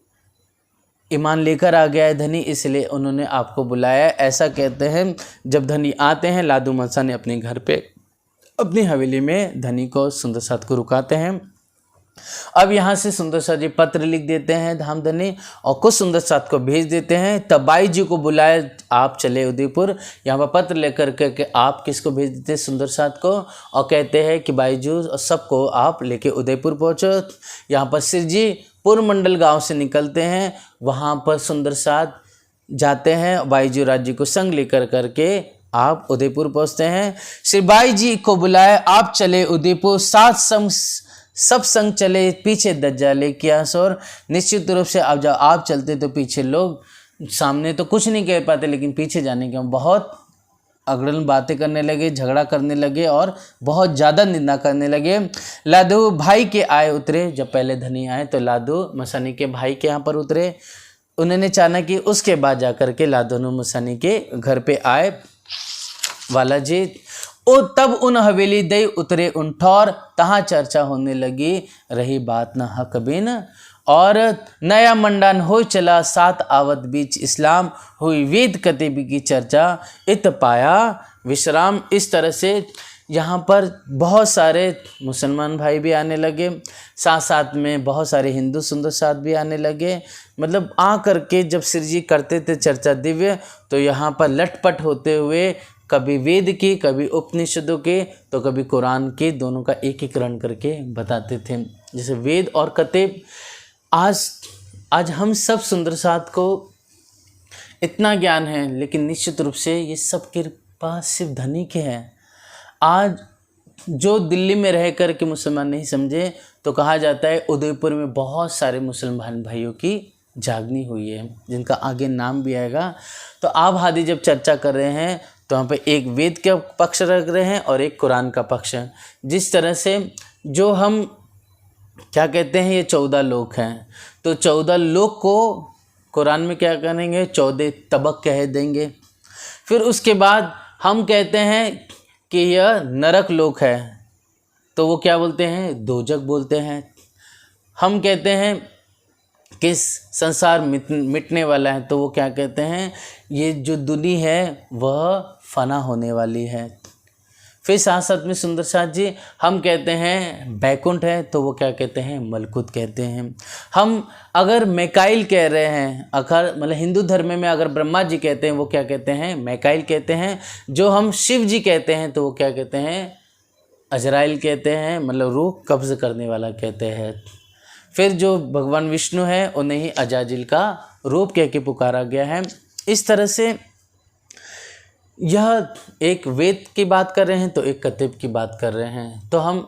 ईमान लेकर आ गया है धनी, इसलिए उन्होंने आपको बुलाया। ऐसा कहते हैं जब धनी आते हैं, लाधू मसानी अपने घर पे अपनी हवेली में धनी को सुंदर साथ को रुकाते हैं। अब यहाँ से सुंदर साथ जी पत्र लिख देते हैं धामधनी और कुछ सुंदर साथ को भेज देते हैं। तब बाई जी को बुलाए, आप चले उदयपुर। यहाँ पर पत्र लेकर के आप किसको भेज देते हैं, सुंदर साथ को, और कहते हैं कि बाई जी और सबको आप लेके उदयपुर पहुँचो। यहाँ पर श्री जी पूर्वमंडल गांव से निकलते हैं, वहाँ पर सुंदर साथ जाते हैं, बाई जी राज्य जी को संग लेकर करके आप उदयपुर पहुँचते हैं। श्री बाई जी को बुलाए, आप चले उदयपुर, साथ संग सब संग चले, पीछे दज्जाले किया शोर। निश्चित रूप से अब जब आप चलते तो पीछे लोग, सामने तो कुछ नहीं कह पाते, लेकिन पीछे जाने के बहुत अगड़न बातें करने लगे, झगड़ा करने लगे और बहुत ज़्यादा निंदा करने लगे। लाधू भाई के आए उतरे, जब पहले धनी आए तो लाधू मसानी के भाई के यहाँ पर उतरे। उन्होंने चाहा कि उसके बाद जाकर के लाधू मसानी के घर पे आए वाला जी। ओ तब उन हवेली दई उतरे उन ठौर, तहाँ चर्चा होने लगी रही बात न हक बिन। और नया मंडान हो चला, सात आवत बीच इस्लाम, हुई वेद कतेबी की चर्चा, इत पाया विश्राम। इस तरह से यहाँ पर बहुत सारे मुसलमान भाई भी आने लगे, साथ साथ में बहुत सारे हिंदू सुंदर साथ भी आने लगे। मतलब आ करके जब श्री जी करते थे चर्चा दिव्य, तो यहाँ पर लटपट होते हुए कभी वेद की, कभी उपनिषदों के, तो कभी कुरान के, दोनों का एकीकरण करके बताते थे। जैसे वेद और कतेब, आज हम सब सुंदर साथ को इतना ज्ञान है, लेकिन निश्चित रूप से ये सब कृपा सिर्फ धनी के है। आज जो दिल्ली में रह कर के मुसलमान नहीं समझे, तो कहा जाता है उदयपुर में बहुत सारे मुसलमान भाइयों की जागनी हुई है, जिनका आगे नाम भी आएगा। तो आप हादी जब चर्चा कर रहे हैं तो वहाँ पे एक वेद का पक्ष रख रहे हैं और एक कुरान का पक्ष है। जिस तरह से जो हम क्या कहते हैं, ये 14 लोक हैं, तो 14 लोक को कुरान में क्या करेंगे, 14 तबक कह देंगे। फिर उसके बाद हम कहते हैं कि यह नरक लोक है, तो वो क्या बोलते हैं, दोजक बोलते हैं। हम कहते हैं कि संसार मिटने वाला है, तो वो क्या कहते हैं, ये जो दुनिया है वह फना होने वाली है। फिर साथ साथ में सुंदर साथ जी हम कहते हैं बैकुंठ है तो वो क्या कहते हैं, मलकुत कहते हैं। हम अगर मैकाइल कह रहे हैं, अगर मतलब हिंदू धर्म में अगर ब्रह्मा जी कहते हैं वो क्या कहते हैं, मैकाइल कहते हैं। जो हम शिव जी कहते हैं तो वो क्या कहते हैं, अजराइल कहते हैं, मतलब रूह कब्ज करने वाला कहते हैं। फिर जो भगवान विष्णु है उन्हें ही अजाजिल का रूप कह के पुकारा गया है। इस तरह से यह एक वेद की बात कर रहे हैं तो एक कतिब की बात कर रहे हैं। तो हम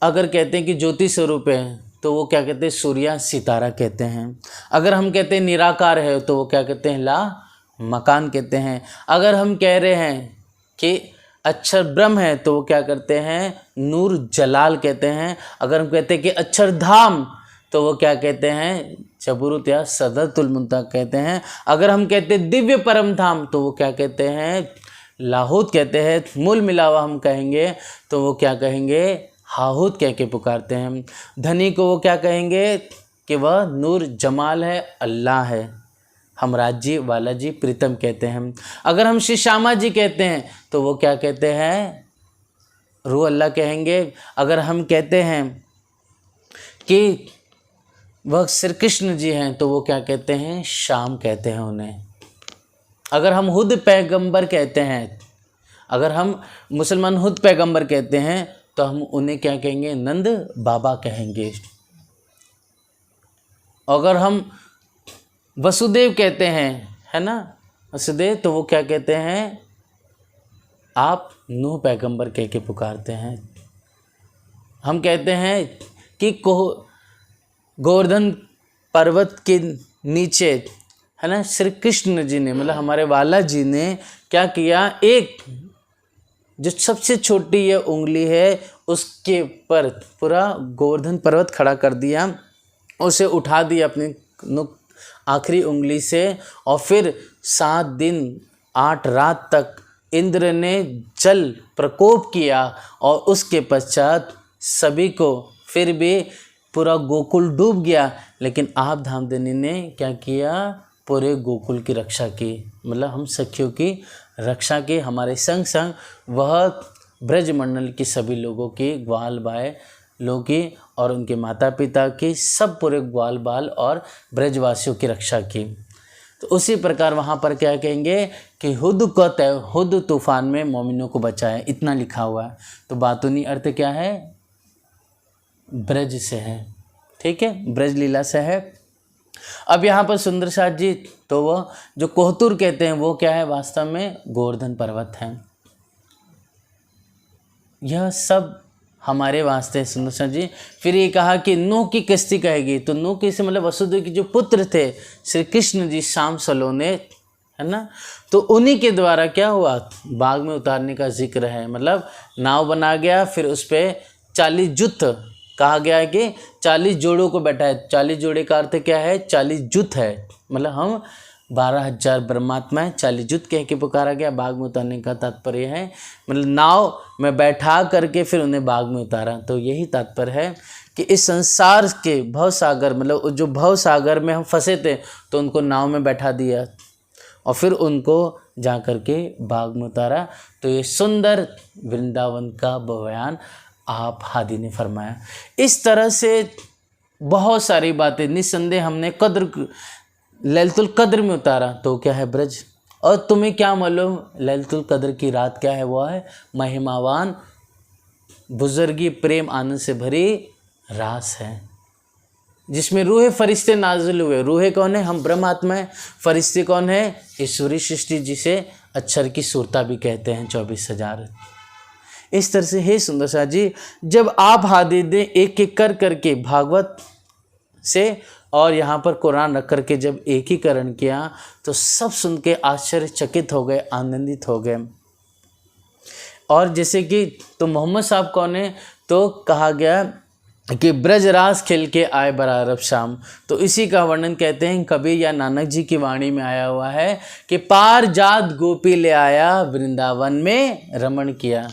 अगर कहते हैं कि ज्योति स्वरूप है तो वो क्या कहते हैं, सूर्य सितारा कहते हैं। अगर हम कहते हैं निराकार है तो वो क्या कहते हैं, ला मकान कहते हैं। अगर हम कह रहे हैं कि अक्षर ब्रह्म है तो वो क्या करते हैं, नूर जलाल कहते हैं। अगर हम कहते हैं कि अक्षर धाम तो वो क्या कहते हैं, जबरूत या सदरतुल मुंतहा कहते हैं। अगर हम कहते हैं दिव्य परम धाम तो वो क्या कहते हैं, लाहौत कहते हैं। मूल मिलावा हम कहेंगे तो वो क्या कहेंगे, हाहूत कह के पुकारते हैं। धनी को वो क्या कहेंगे कि वह नूर जमाल है, अल्लाह है। हम राज्य वाला जी प्रीतम कहते हैं। अगर हम श्री श्यामा जी कहते हैं तो वो क्या कहते हैं, रूह अल्लाह कहेंगे। अगर हम कहते हैं कि वह श्री कृष्ण जी हैं तो वो क्या कहते हैं, श्याम कहते हैं उन्हें। अगर हम हुद पैगंबर कहते हैं, अगर हम मुसलमान हुद पैगंबर कहते हैं तो हम उन्हें क्या कहेंगे, नंद बाबा कहेंगे। अगर हम वसुदेव कहते हैं, है ना, वसुदेव, तो वो क्या कहते हैं, आप नूह पैगंबर कह के पुकारते हैं। हम कहते हैं कि गोवर्धन पर्वत के नीचे, है ना, श्री कृष्ण जी ने, मतलब हमारे वाला जी ने क्या किया, एक जो सबसे छोटी ये उंगली है उसके पर पूरा गोवर्धन पर्वत खड़ा कर दिया, उसे उठा दिया अपनी आखिरी उंगली से। और फिर 7 दिन 8 रात तक इंद्र ने जल प्रकोप किया और उसके पश्चात सभी को, फिर भी पूरा गोकुल डूब गया, लेकिन आप धामधनी ने क्या किया, पूरे गोकुल की रक्षा की, मतलब हम सखियों की रक्षा की। हमारे संग संग वह ब्रजमंडल की सभी लोगों की, ग्वाल बाय लोगों की और उनके माता पिता की, सब पूरे ग्वाल बाल और ब्रजवासियों की रक्षा की। तो उसी प्रकार वहाँ पर क्या कहेंगे कि हुद तूफान में मोमिनों को बचाया, इतना लिखा हुआ है। तो बातूनी अर्थ क्या है, ब्रज से है, ठीक है, ब्रज लीला से है। अब यहाँ पर सुंदर साथ जी, तो वो जो कोहतुर कहते हैं वो क्या है, वास्तव में गोवर्धन पर्वत है। यह सब हमारे वास्ते सुंदर साथ जी। फिर ये कहा कि नूह की कश्ती कहेगी, तो नूह की से मतलब वसुदेव के जो पुत्र थे श्री कृष्ण जी, शाम सलोने, है ना, तो उन्हीं के द्वारा क्या हुआ, बाग में उतारने का जिक्र है। मतलब नाव बना गया, फिर उस पर 40 जुत कहा गया है कि 40 जोड़ों को बैठा है। 40 जोड़े का अर्थ क्या है, 40 जुत है, मतलब हम 12,000 ब्रह्मात्माएं 40 जुत कह के पुकारा गया। बाग में उतारने का तात्पर्य है, मतलब नाव में बैठा करके फिर उन्हें बाग में उतारा। तो यही तात्पर्य है कि इस संसार के भव सागर, मतलब जो भव सागर में हम फंसे थे, तो उनको नाव में बैठा दिया और फिर उनको जा करके बाग में उतारा। तो ये सुंदर वृंदावन का बयान आप हादी ने फरमाया। इस तरह से बहुत सारी बातें निस्संदेह हमने कद्र लैलतुल कद्र में उतारा, तो क्या है, ब्रज। और तुम्हें क्या मालूम लैलतुल कद्र की रात क्या है, वो है महिमावान, बुजुर्गी, प्रेम, आनंद से भरी रास है, जिसमें रूहे फरिश्ते नाजिल हुए। रूहे कौन है, हम ब्रह्मात्मा है। फरिश्ते कौन है, ईश्वरी सृष्टि, जिसे अक्षर की सूरता भी कहते हैं, 24,000। इस तरह से हे सुंदर शाह जी, जब आप हादी दे एक एक कर करके भागवत से और यहाँ पर कुरान रख करके जब एकीकरण किया, तो सब सुन के आश्चर्यचकित हो गए, आनंदित हो गए। और जैसे कि तो मोहम्मद साहब कौन है, तो कहा गया कि ब्रजरास खेल के आए बरारब शाम। तो इसी का वर्णन कहते हैं कबीर या नानक जी की वाणी में आया हुआ है कि पार जात गोपी ले आया, वृंदावन में रमण किया,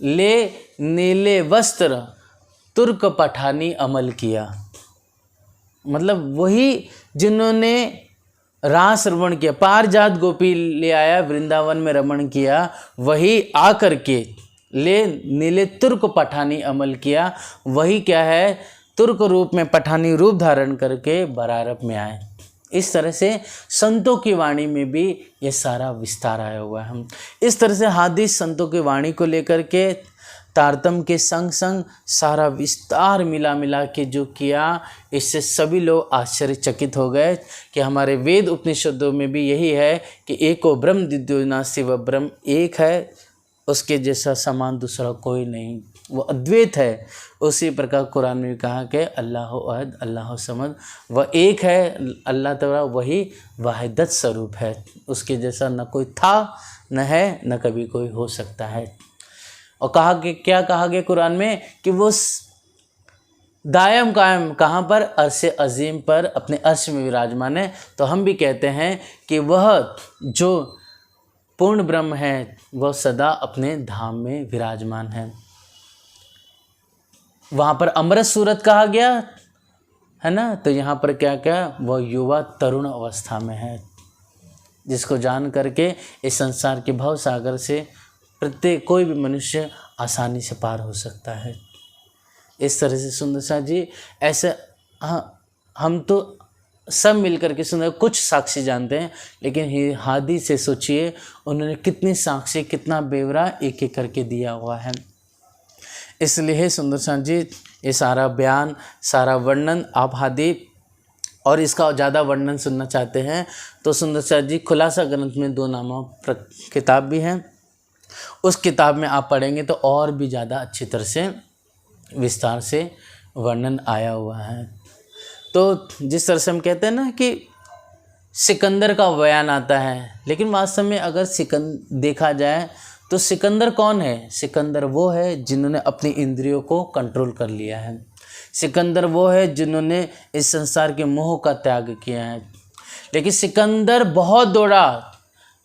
ले नीले वस्त्र तुर्क पठानी अमल किया। मतलब वही जिन्होंने रास रमण किया, पारिजात गोपी ले आया, वृंदावन में रमण किया, वही आकर के ले नीले तुर्क पठानी अमल किया, वही क्या है तुर्क रूप में पठानी रूप धारण करके बरारप में आए। इस तरह से संतों की वाणी में भी ये सारा विस्तार आया हुआ है। हम इस तरह से हादिस संतों की वाणी को लेकर के तारतम के संग संग सारा विस्तार मिला मिला के जो किया, इससे सभी लोग आश्चर्यचकित हो गए कि हमारे वेद उपनिषदों में भी यही है कि एको ब्रह्म द्वितीयो नास्ति, वह ब्रह्म एक है, उसके जैसा समान दूसरा कोई नहीं, वो अद्वैत है। उसी प्रकार कुरान में भी कहा कि अल्लाह अहद अल्लाह समद, वह एक है, अल्लाह तआला वही वाहिदत स्वरूप है, उसके जैसा न कोई था न है न कभी कोई हो सकता है। और कहा कि क्या कहा गया कुरान में कि वो दायम कायम कहाँ पर, अर्श अजीम पर अपने अर्श में विराजमान है। तो हम भी कहते हैं कि वह जो पूर्ण ब्रह्म है वह सदा अपने धाम में विराजमान है। वहाँ पर अमृत सूरत कहा गया है ना, तो यहाँ पर क्या क्या, वह युवा तरुण अवस्था में है, जिसको जान करके इस संसार के भव सागर से प्रत्येक कोई भी मनुष्य आसानी से पार हो सकता है। इस तरह से सुंदर सा जी ऐसे हम तो सब मिलकर के सुंदर कुछ साक्षी जानते हैं, लेकिन हादी से सोचिए उन्होंने कितनी साक्षी, कितना बेवरा एक एक करके दिया हुआ है। इसलिए सुंदर सा जी ये सारा बयान, सारा वर्णन आप हादी और इसका ज़्यादा वर्णन सुनना चाहते हैं तो सुंदर सा जी खुलासा ग्रंथ में 2 नामा किताब भी हैं, उस किताब में आप पढ़ेंगे तो और भी ज़्यादा अच्छी तरह से विस्तार से वर्णन आया हुआ है। तो जिस तरह से हम कहते हैं ना कि सिकंदर का बयान आता है, लेकिन वास्तव में अगर देखा जाए तो सिकंदर कौन है? सिकंदर वो है जिन्होंने अपनी इंद्रियों को कंट्रोल कर लिया है। सिकंदर वो है जिन्होंने इस संसार के मोह का त्याग किया है। लेकिन सिकंदर बहुत दौड़ा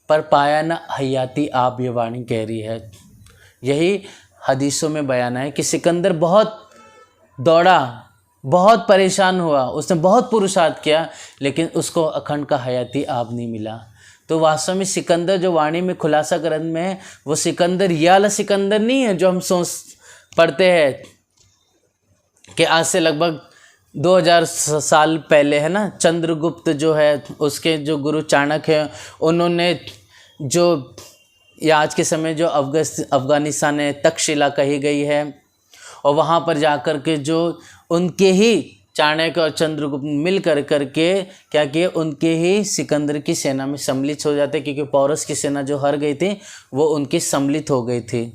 पर पाया न हयाती, आप ये वाणी कह रही है। यही हदीसों में बयान है कि सिकंदर बहुत दौड़ा, बहुत परेशान हुआ, उसने बहुत पुरुषार्थ किया, लेकिन उसको अखंड का हयाती आप नहीं मिला। तो वास्तव में सिकंदर जो वाणी में खुलासा ग्रंथ में है, वो सिकंदर ये वाला सिकंदर नहीं है जो हम पढ़ते हैं कि आज से लगभग 2000 साल पहले है ना, चंद्रगुप्त जो है उसके जो गुरु चाणक्य हैं, उन्होंने जो या आज के समय जो अफ़गानिस्तान में तक्षशिला कही गई है, और वहाँ पर जाकर के जो उनके ही चाणक्य और चंद्रगुप्त मिल कर के क्या किए, उनके ही सिकंदर की सेना में सम्मिलित हो जाते, क्योंकि पौरस की सेना जो हार गई थी वो उनकी सम्मिलित हो गई थी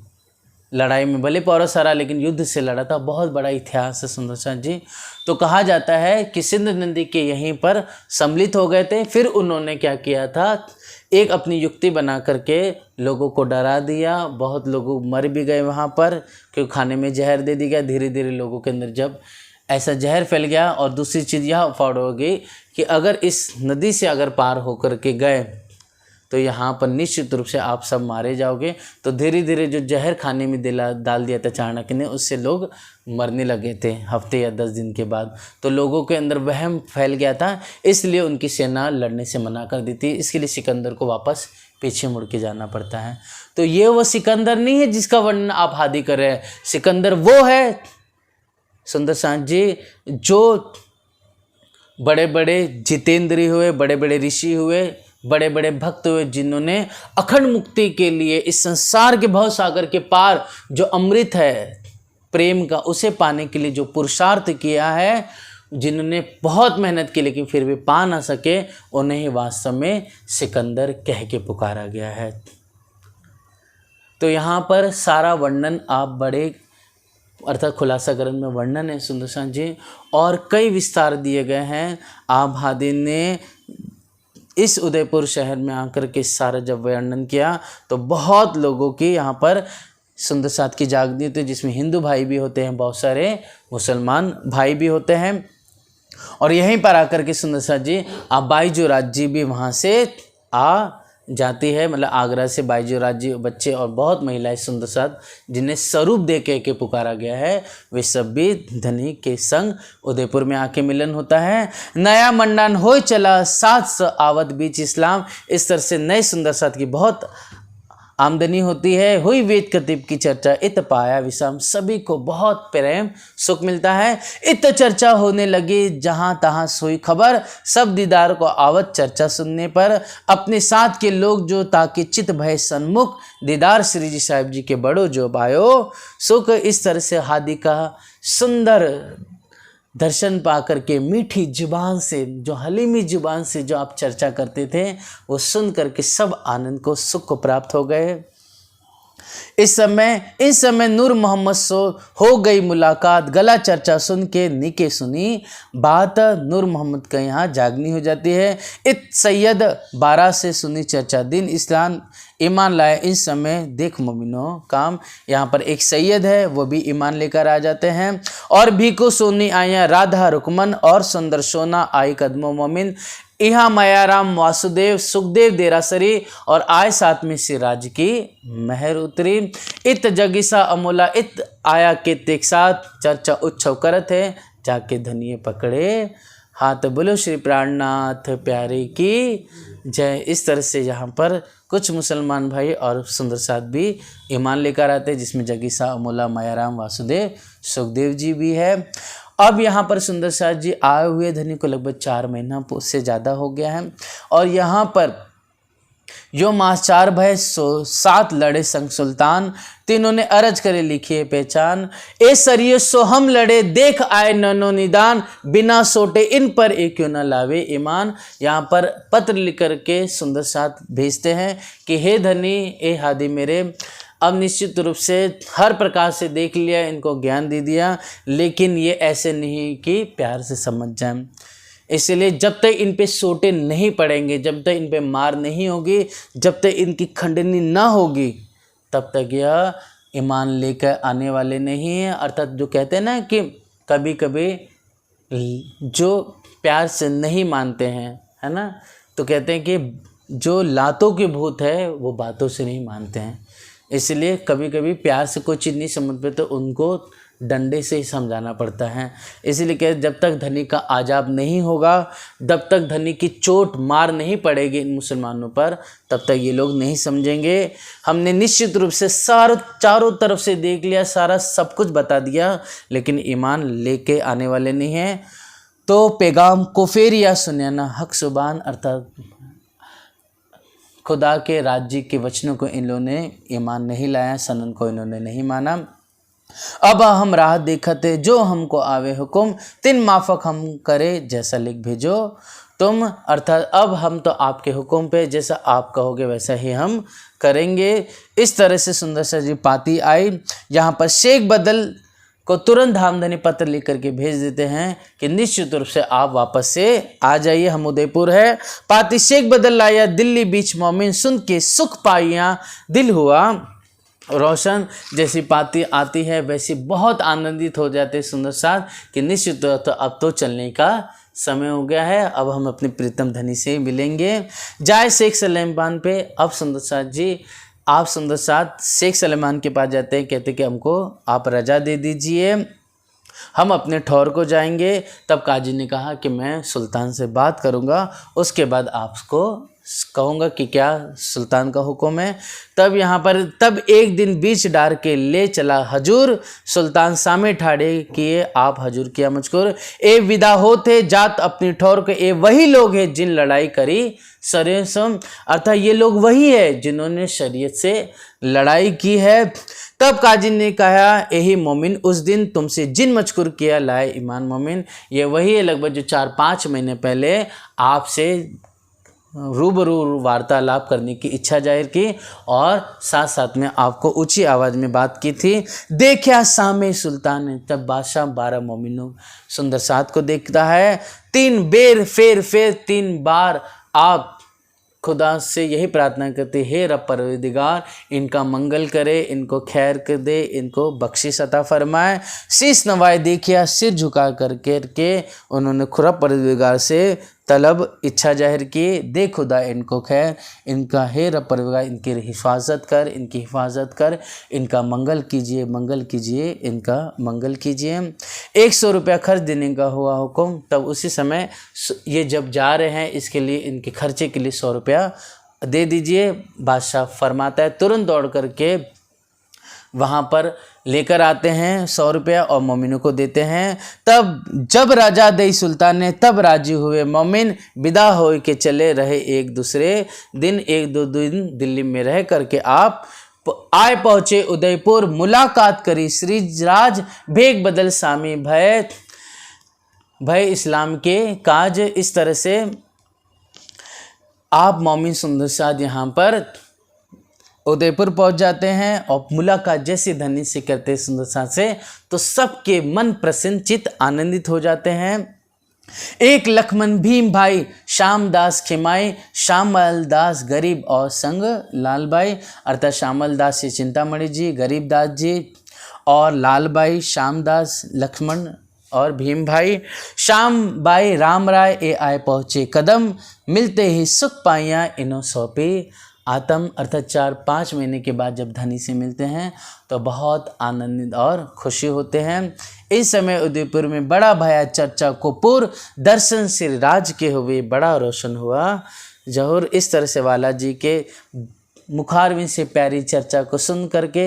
लड़ाई में। भले पौरस हारा लेकिन युद्ध से लड़ा था। बहुत बड़ा इतिहास है सुंदर सा जी। तो कहा जाता है कि सिंध नदी के यहीं पर सम्मिलित हो गए थे। फिर उन्होंने क्या किया था, एक अपनी युक्ति बना करके लोगों को डरा दिया। बहुत लोग मर भी गए वहाँ पर, क्योंकि खाने में जहर दे दिया गया। धीरे धीरे लोगों के अंदर जब ऐसा जहर फैल गया, और दूसरी चीज़ यह अफवाह हो गई कि अगर इस नदी से अगर पार होकर के गए तो यहाँ पर निश्चित रूप से आप सब मारे जाओगे। तो धीरे धीरे जो जहर खाने में डाल दिया था चाणक्य ने, उससे लोग मरने लगे थे हफ्ते या 10 दिन के बाद। तो लोगों के अंदर वहम फैल गया था, इसलिए उनकी सेना लड़ने से मना कर दी थी। इसके लिए सिकंदर को वापस पीछे मुड़ के जाना पड़ता है। तो ये वो सिकंदर नहीं है जिसका वर्णन आप हादी कर रहे हैं। सिकंदर वो है सुंदर सांझ जी जो बड़े बड़े जितेंद्री हुए, बड़े बड़े ऋषि हुए, बड़े बड़े भक्त हुए, जिन्होंने अखंड मुक्ति के लिए इस संसार के भव सागर के पार जो अमृत है प्रेम का, उसे पाने के लिए जो पुरुषार्थ किया है, जिन्होंने बहुत मेहनत की लेकिन फिर भी पा ना सके, उन्हें ही वास्तव में सिकंदर कह के पुकारा गया है। तो यहाँ पर सारा वर्णन आप बड़े अर्थात खुलासा ग्रंथ में वर्णन है सुंदर सांझ जी, और कई विस्तार दिए गए हैं। आप हादी ने इस उदयपुर शहर में आकर के सारा जब वर्णन किया तो बहुत लोगों की यहाँ पर सुंदर साथ की जागती थी, जिसमें हिंदू भाई भी होते हैं, बहुत सारे मुसलमान भाई भी होते हैं। और यहीं पर आकर के सुंदर साथ जी आप बाईजू राज जी भी वहाँ से आ जाती है, मतलब आगरा से बाईजोराज जी बच्चे और बहुत महिलाएं सुंदर साथ जिन्हें स्वरूप दे के पुकारा गया है, वे सब भी धनी के संग उदयपुर में आके मिलन होता है। नया मंडान हो चला 700 आवत बीच इस्लाम, इस तरह से नए सुंदर साथ की बहुत आमदनी होती है। हुई वेद कतिब की चर्चा, इत पाया विषम, सभी को बहुत प्रेम सुख मिलता है। इत चर्चा होने लगी जहाँ तहाँ सोई खबर, सब दीदार को आवत चर्चा सुनने पर। अपने साथ के लोग जो ताकि चित भय सन्मुख, दीदार श्री जी साहिब जी के बड़ो जो बायो सुख। इस तरह से हादी का सुंदर दर्शन पा करके मीठी जुबान से, जो हलीमी जुबान से जो आप चर्चा करते थे, वो सुन करके सब आनंद को सुख को प्राप्त हो गए। इस समय नूर मोहम्मद सो हो गई मुलाकात, गला चर्चा सुन के निके सुनी बात। नूर मोहम्मद का यहाँ जागनी हो जाती है। इत सैयद 12 से सुनी चर्चा, दिन इस्लाम ईमान लाए। इस समय देख मोमिनो काम, यहाँ पर एक सैयद है, वो भी ईमान लेकर आ जाते हैं। और भीखू सोनी आया राधा रुकमन, और सुंदर सोना आई कदमो मोमिन। यहाँ मायाराम वासुदेव सुखदेव देरासरी, और आए साथ में सिराज की महर उतरी। इत जगिसा अमोला, इत आया के तेक साथ, चर्चा उत्सव करत है, जाके धनिये पकड़े हाथ। बोलो श्री प्राणनाथ प्यारे की जय। इस तरह से यहाँ पर कुछ मुसलमान भाई और सुंदर साथ भी ईमान लेकर आते हैं, जिसमें जगीसा अमोला मायाराम वासुदेव सुखदेव जी भी है। अब यहाँ पर सुंदर साथ जी आए हुए धनी को लगभग 4 महीना से ज़्यादा हो गया है। और यहाँ पर यो मास 4 भय 7 लड़े संग सुल्तान, तीनों ने अरज करे लिखिए पहचान। ए सरिये सो हम लड़े देख आए ननो निदान, बिना सोटे इन पर एक क्यों न लावे ईमान। यहाँ पर पत्र लिख करके सुंदर साथ भेजते हैं कि हे धनी, ए हादी मेरे, अब निश्चित रूप से हर प्रकार से देख लिया, इनको ज्ञान दे दिया, लेकिन ये ऐसे नहीं कि प्यार से समझ जाएं। इसलिए जब तक इन पे सोटे नहीं पड़ेंगे, जब तक इन पे मार नहीं होगी, जब तक इनकी खंडनी ना होगी, तब तक यह ईमान लेकर आने वाले नहीं हैं। अर्थात जो कहते हैं ना कि कभी कभी जो प्यार से नहीं मानते हैं, है ना, तो कहते हैं कि जो लातों के भूत है वो बातों से नहीं मानते हैं। इसलिए कभी कभी प्यार से कोई चीज़ नहीं समझ पे तो उनको डंडे से ही समझाना पड़ता है। इसलिए कहते जब तक धनी का आजाब नहीं होगा, जब तक धनी की चोट मार नहीं पड़ेगी इन मुसलमानों पर, तब तक ये लोग नहीं समझेंगे। हमने निश्चित रूप से चारों तरफ से देख लिया, सारा सब कुछ बता दिया, लेकिन ईमान लेके आने वाले नहीं हैं। तो पैगाम कुफेरिया सुनना हक सुबान, अर्थात खुदा के राज्य के वचनों को इन लोगों ने ईमान नहीं लाया, सनन को इन्होंने नहीं माना। अब हम राह देखते जो हमको आवे हुकुम, तिन माफक हम करे जैसा लिख भेजो तुम। अर्थात अब हम तो आपके हुक्म पे, जैसा आप कहोगे वैसा ही हम करेंगे। इस तरह से सुंदर सा जी पाती आई। यहाँ पर शेख बदल को तुरंत धामधनी पत्र लिख करके भेज देते हैं कि निश्चित रूप से आप वापस से आ जाइए, हम उदयपुर है। पाती शेख बदल लाया दिल्ली बीच मोमिन, सुन के सुख पाइया दिल हुआ रोशन। जैसी पाती आती है वैसी बहुत आनंदित हो जाते सुंदर साथ कि निश्चित तो अब तो चलने का समय हो गया है, अब हम अपने प्रीतम धनी से मिलेंगे। जाए शेख सलेमान पे। अब सुंदर साथ जी आप सुंदर साथ शेख सलेमान के पास जाते हैं, कहते कि हमको आप रजा दे दीजिए, हम अपने ठौर को जाएंगे। तब काजी ने कहा कि मैं सुल्तान से बात करूंगा, उसके बाद आपको कहूँगा कि क्या सुल्तान का हुक्म है। तब एक दिन बीच डार के ले चला हजूर, सुल्तान सामे ठाड़े किए आप हजूर किया मुझको। ए विदा होते जात अपनी ठौर के, ए वही लोग हैं जिन लड़ाई करी शरीयत। अर्थात ये लोग वही है जिन्होंने शरीयत से लड़ाई की है। तब काजी ने कहा यही मोमिन उस दिन तुमसे जिन मजकूर किया लाए ईमान मोमिन, ये वही है लगभग जो 4-5 महीने पहले आपसे रूबरू वार्तालाप करने की इच्छा जाहिर की और साथ साथ में आपको ऊंची आवाज़ में बात की थी। देखा सामे सुल्तान ने, तब बादशाह 12 मोमिनों सुंदर साथ को देखता है। 3 बेर फेर 3 बार आप खुदा से यही प्रार्थना करते, हे रब परवरदिगार, इनका मंगल करे, इनको खैर कर दे, इनको बख्शिश अता फरमाए। शीश नवाए देखिया, सिर झुका करके उन्होंने रब परवरदिगार से तलब इच्छा जाहिर की, दे खुदा इनको खैर, इनका हे रब परवरदिगार इनकी हिफाजत कर, इनकी हिफाजत कर, इनका मंगल कीजिए, मंगल कीजिए, इनका मंगल कीजिए। 100 रुपया खर्च देने का हुआ हुक्म। तब उसी समय ये जब जा रहे हैं, इसके लिए, इनके खर्चे के लिए 100 रुपया दे दीजिए। बादशाह फरमाता है, तुरंत दौड़ करके वहाँ पर लेकर आते हैं 100 रुपया और मोमिनों को देते हैं। तब जब राजा दई सुल्तान ने तब राजी हुए मोमिन, विदा हो के चले रहे एक दूसरे दिन। 1-2 दिन दिल्ली में रह करके आप आए पहुँचे उदयपुर, मुलाकात करी श्री राज, भेग बदल सामी भय इस्लाम के काज। इस तरह से आप मोमिन सुंदर साद यहाँ पर उदयपुर पहुंच जाते हैं और मुलाकात जैसे धनी से करते हैं सुंदर साथ से, तो सबके मन प्रसन्न, चित्त आनंदित हो जाते हैं। एक लक्ष्मण भीम भाई, श्यामदास खिमाई, श्यामल दास गरीब और संग लाल भाई, अर्थात श्यामल दास से चिंतामणि जी, गरीब दास जी और लाल भाई, श्यामदास, लक्ष्मण और भीम भाई। श्याम भाई राम राय ए आए पहुँचे कदम, मिलते ही सुख पाइया इन्हों सौंपी आत्म। अर्थात 4-5 महीने के बाद जब धनी से मिलते हैं तो बहुत आनंदित और खुशी होते हैं। इस समय उदयपुर में बड़ा भया चर्चा को पूर्व, दर्शन श्री राज के हुए बड़ा रोशन हुआ जहूर। इस तरह से वाला जी के मुखारविंद से प्यारी चर्चा को सुन करके,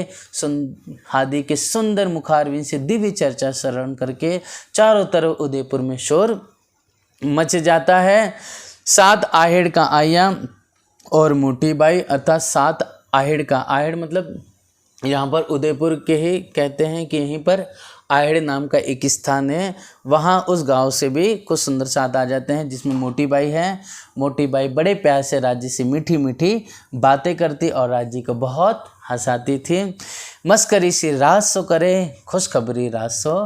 हादी के सुंदर मुखारविंद से दिव्य चर्चा श्रवण करके चारों तरफ उदयपुर में शोर मच जाता है। 7 आहेड़ का आया और मोटी बाई, अर्थात 7 आहेड़ का, आहेड़ मतलब यहाँ पर उदयपुर के ही कहते हैं कि यहीं पर आहेड़ नाम का एक स्थान है, वहाँ उस गांव से भी कुछ सुंदर साथ आ जाते हैं, जिसमें मोटी बाई है। मोटी बाई बड़े प्यार से राज्य से मीठी मीठी बातें करती और राज्य को बहुत हंसाती थी। मस्करी से राज सो करे, खुशखबरी राज सो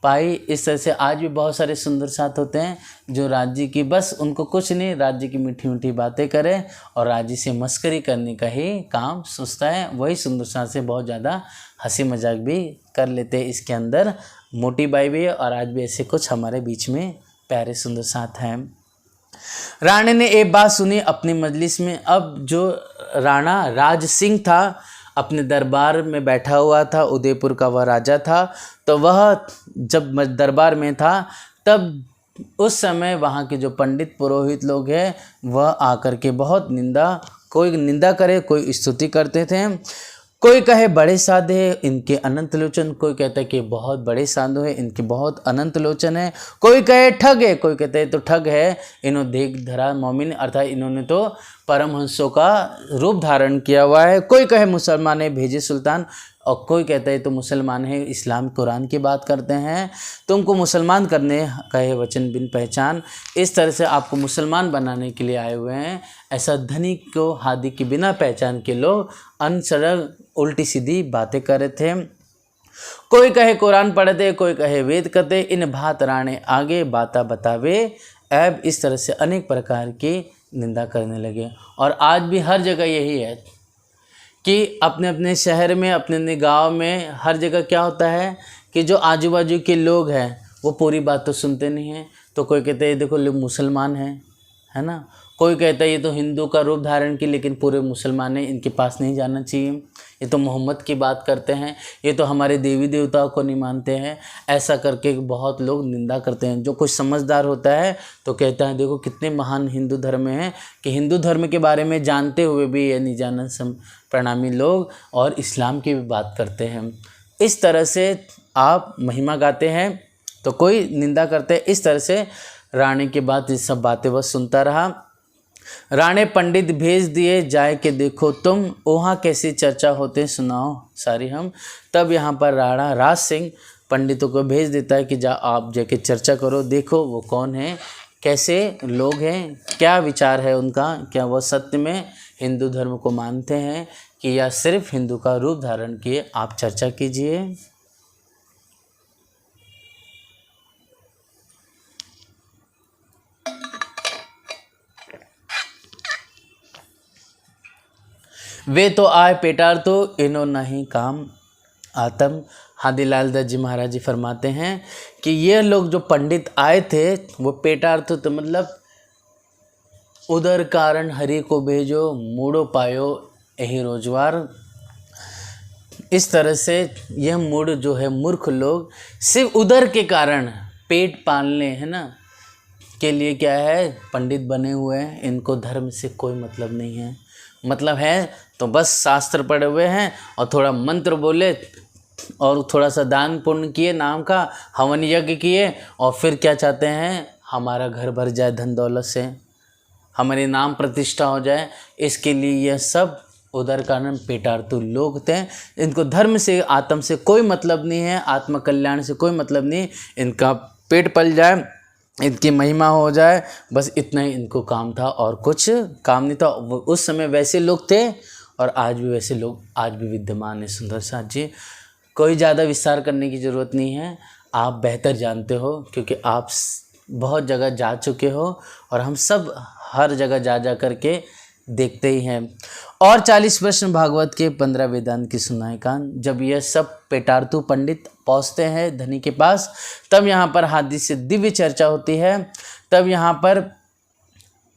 पाई। इस तरह से आज भी बहुत सारे सुंदर साथ होते हैं जो राज्य की, बस उनको कुछ नहीं, राज्य की मीठी मीठी बातें करें और राज्य से मस्करी करने का ही काम सोचता है। वही सुंदर साथ से बहुत ज़्यादा हंसी मजाक भी कर लेते हैं। इसके अंदर मोटी बाई भी है और आज भी ऐसे कुछ हमारे बीच में प्यारे सुंदर साथ हैं। राणी ने एक बात सुनी अपनी मजलिस में। अब जो राणा राज सिंह था अपने दरबार में बैठा हुआ था, उदयपुर का वह राजा था, तो वह जब दरबार में था तब उस समय वहाँ के जो पंडित पुरोहित लोग हैं वह आकर के बहुत कोई निंदा करे, कोई स्तुति करते थे। कोई कहे बड़े साधे इनके अनंत लोचन, कोई कहता है कि बहुत बड़े साधु है, इनके बहुत अनंत लोचन है। कोई कहे ठग है, कोई कहते हैं तो ठग है, इन्होंने देख धरा मोमिन, अर्थात इन्होंने तो परमहंसों का रूप धारण किया हुआ है। कोई कहे मुसलमान है भेजे सुल्तान, और कोई कहता है तो मुसलमान है, इस्लाम कुरान की बात करते हैं, तुमको मुसलमान करने कहे वचन बिन पहचान। इस तरह से आपको मुसलमान बनाने के लिए आए हुए हैं। ऐसा धनी को हादी की बिना पहचान के लोग अनसड़क उल्टी सीधी बातें कर रहे थे। कोई कहे कुरान पढ़ते, कोई कहे वेद करते, इन भात राणे आगे बाता बतावे ऐब। इस तरह से अनेक प्रकार की निंदा करने लगे। और आज भी हर जगह यही है कि अपने अपने शहर में, अपने अपने गांव में, हर जगह क्या होता है कि जो आजू बाजू के लोग हैं वो पूरी बात तो सुनते नहीं हैं। तो कोई कहते हैं देखो लोग मुसलमान हैं, है ना, कोई कहता है ये तो हिंदू का रूप धारण की, लेकिन पूरे मुसलमान हैं, इनके पास नहीं जाना चाहिए, ये तो मोहम्मद की बात करते हैं, ये तो हमारे देवी देवताओं को नहीं मानते हैं। ऐसा करके बहुत लोग निंदा करते हैं। जो कुछ समझदार होता है तो कहता है देखो कितने महान हिंदू धर्म हैं, कि हिंदू धर्म के बारे में जानते हुए भी ये निजानन प्रणामी लोग और इस्लाम की भी बात करते हैं। इस तरह से आप महिमा गाते हैं तो कोई निंदा करते हैं। इस तरह से रानी के बाद ये सब बातें वह सुनता रहा। राणे पंडित भेज दिए जाए के देखो तुम, वहाँ कैसी चर्चा होते सुनाओ सारी हम। तब यहाँ पर राणा राज सिंह पंडितों को भेज देता है कि जा आप जाके चर्चा करो, देखो वो कौन है, कैसे लोग हैं, क्या विचार है उनका, क्या वह सत्य में हिंदू धर्म को मानते हैं कि या सिर्फ हिंदू का रूप धारण किए, आप चर्चा कीजिए। वे तो आए पेटार तो इनो नहीं काम आतम। हादीलाल दत्त जी महाराज जी फरमाते हैं कि ये लोग जो पंडित आए थे वो पेटार तो मतलब उदर कारण हरि को भेजो मूड़ो पायो यही रोजगार। इस तरह से यह मूढ़ जो है मूर्ख लोग सिर्फ उदर के कारण पेट पालने है ना के लिए क्या है पंडित बने हुए हैं। इनको धर्म से कोई मतलब नहीं है। मतलब है तो बस शास्त्र पढ़े हुए हैं और थोड़ा मंत्र बोले और थोड़ा सा दान पुण्य किए, नाम का हवन यज्ञ किए और फिर क्या चाहते हैं हमारा घर भर जाए धन दौलत से, हमारे नाम प्रतिष्ठा हो जाए। इसके लिए यह सब उदर कारण पेटार्तु लोग थे। इनको धर्म से आत्म से कोई मतलब नहीं है, आत्म कल्याण से कोई मतलब नहीं। इनका पेट पल जाए, इनकी महिमा हो जाए, बस इतना ही इनको काम था और कुछ काम नहीं था। उस समय वैसे लोग थे और आज भी वैसे लोग आज भी विद्यमान है। सुंदर साथ जी, कोई ज़्यादा विस्तार करने की ज़रूरत नहीं है। आप बेहतर जानते हो क्योंकि आप बहुत जगह जा चुके हो और हम सब हर जगह जा जा करके देखते ही हैं। और 40 प्रश्न भागवत के 15 वेदांत की सुनाए कान। जब यह सब पेटार्तु पंडित पहुँचते हैं धनी के पास, तब यहाँ पर हाथी से दिव्य चर्चा होती है। तब यहाँ पर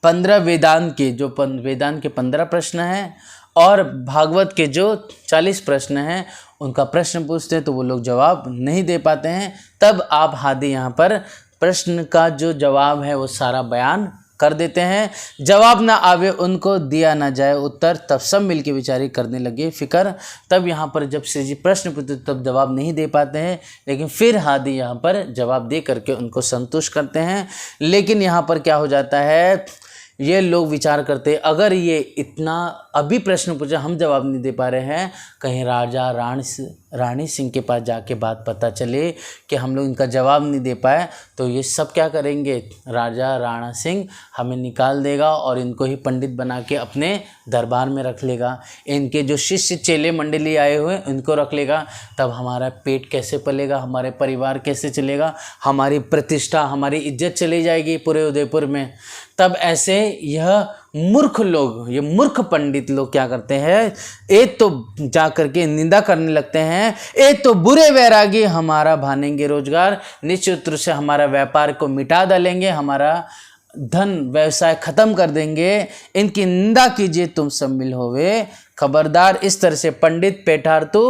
15 वेदांत के जो वेदांत के 15 प्रश्न हैं और भागवत के जो 40 प्रश्न हैं उनका प्रश्न पूछते हैं तो वो लोग जवाब नहीं दे पाते हैं। तब आप हादी यहाँ पर प्रश्न का जो जवाब है वो सारा बयान कर देते हैं। जवाब ना आवे उनको दिया ना जाए उत्तर, तब सब मिलके विचारी करने लगे फिक्र। तब यहाँ पर जब श्री जी प्रश्न पूछते तब जवाब नहीं दे पाते हैं, लेकिन फिर हादी यहाँ पर जवाब दे करके उनको संतुष्ट करते हैं। लेकिन यहाँ पर क्या हो जाता है, ये लोग विचार करते अगर ये इतना अभी प्रश्न पूछा हम जवाब नहीं दे पा रहे हैं, कहीं राजा रानी सिंह के पास जाके बात पता चले कि हम लोग इनका जवाब नहीं दे पाए तो ये सब क्या करेंगे, राजा राणा सिंह हमें निकाल देगा और इनको ही पंडित बना के अपने दरबार में रख लेगा। इनके जो शिष्य चेले मंडली आए हुए इनको रख लेगा। तब हमारा पेट कैसे पलेगा, हमारे परिवार कैसे चलेगा, हमारी प्रतिष्ठा हमारी इज्जत चली जाएगी पूरे उदयपुर में। तब ऐसे यह मूर्ख लोग, ये मूर्ख पंडित लोग क्या करते हैं, एक तो जा करके निंदा करने लगते हैं, एक तो बुरे वैरागी हमारा भानेंगे रोजगार, निश्चित रूप से हमारा व्यापार को मिटा डालेंगे, हमारा धन व्यवसाय खत्म कर देंगे, इनकी निंदा कीजिए तुम सब मिल होवे खबरदार। इस तरह से पंडित पेटार्तु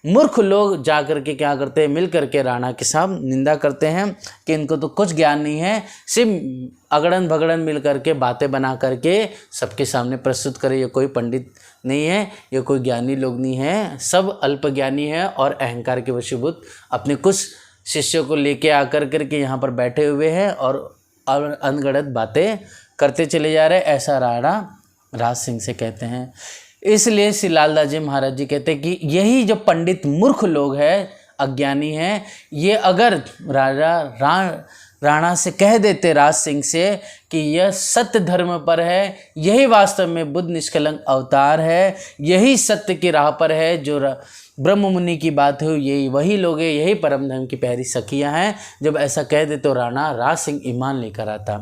मूर्ख लोग जा कर के क्या करते हैं, मिल करके राणा के साथ निंदा करते हैं कि इनको तो कुछ ज्ञान नहीं है, सिर्फ अगड़न भगड़न मिल करके बातें बना करके सबके सामने प्रस्तुत करे। ये कोई पंडित नहीं है, ये कोई ज्ञानी लोग नहीं है, सब अल्पज्ञानी है और अहंकार के वशीभूत अपने कुछ शिष्यों को लेके आकर करके यहाँ पर बैठे हुए हैं और अनगढ़ंत बातें करते चले जा रहे। ऐसा राणा राज सिंह से कहते हैं। इसलिए श्री लालदास जी महाराज जी कहते हैं कि यही जो पंडित मूर्ख लोग हैं, अज्ञानी हैं, ये अगर राणा से कह देते राज सिंह से कि यह सत्य धर्म पर है, यही वास्तव में बुद्ध निष्कलंक अवतार है, यही सत्य की राह पर है, जो ब्रह्म मुनि की बात हो, यही वही लोग हैं, यही परम धर्म की प्यारी सखियां हैं। जब ऐसा कह दे तो राणा राज सिंह ईमान लेकर आता।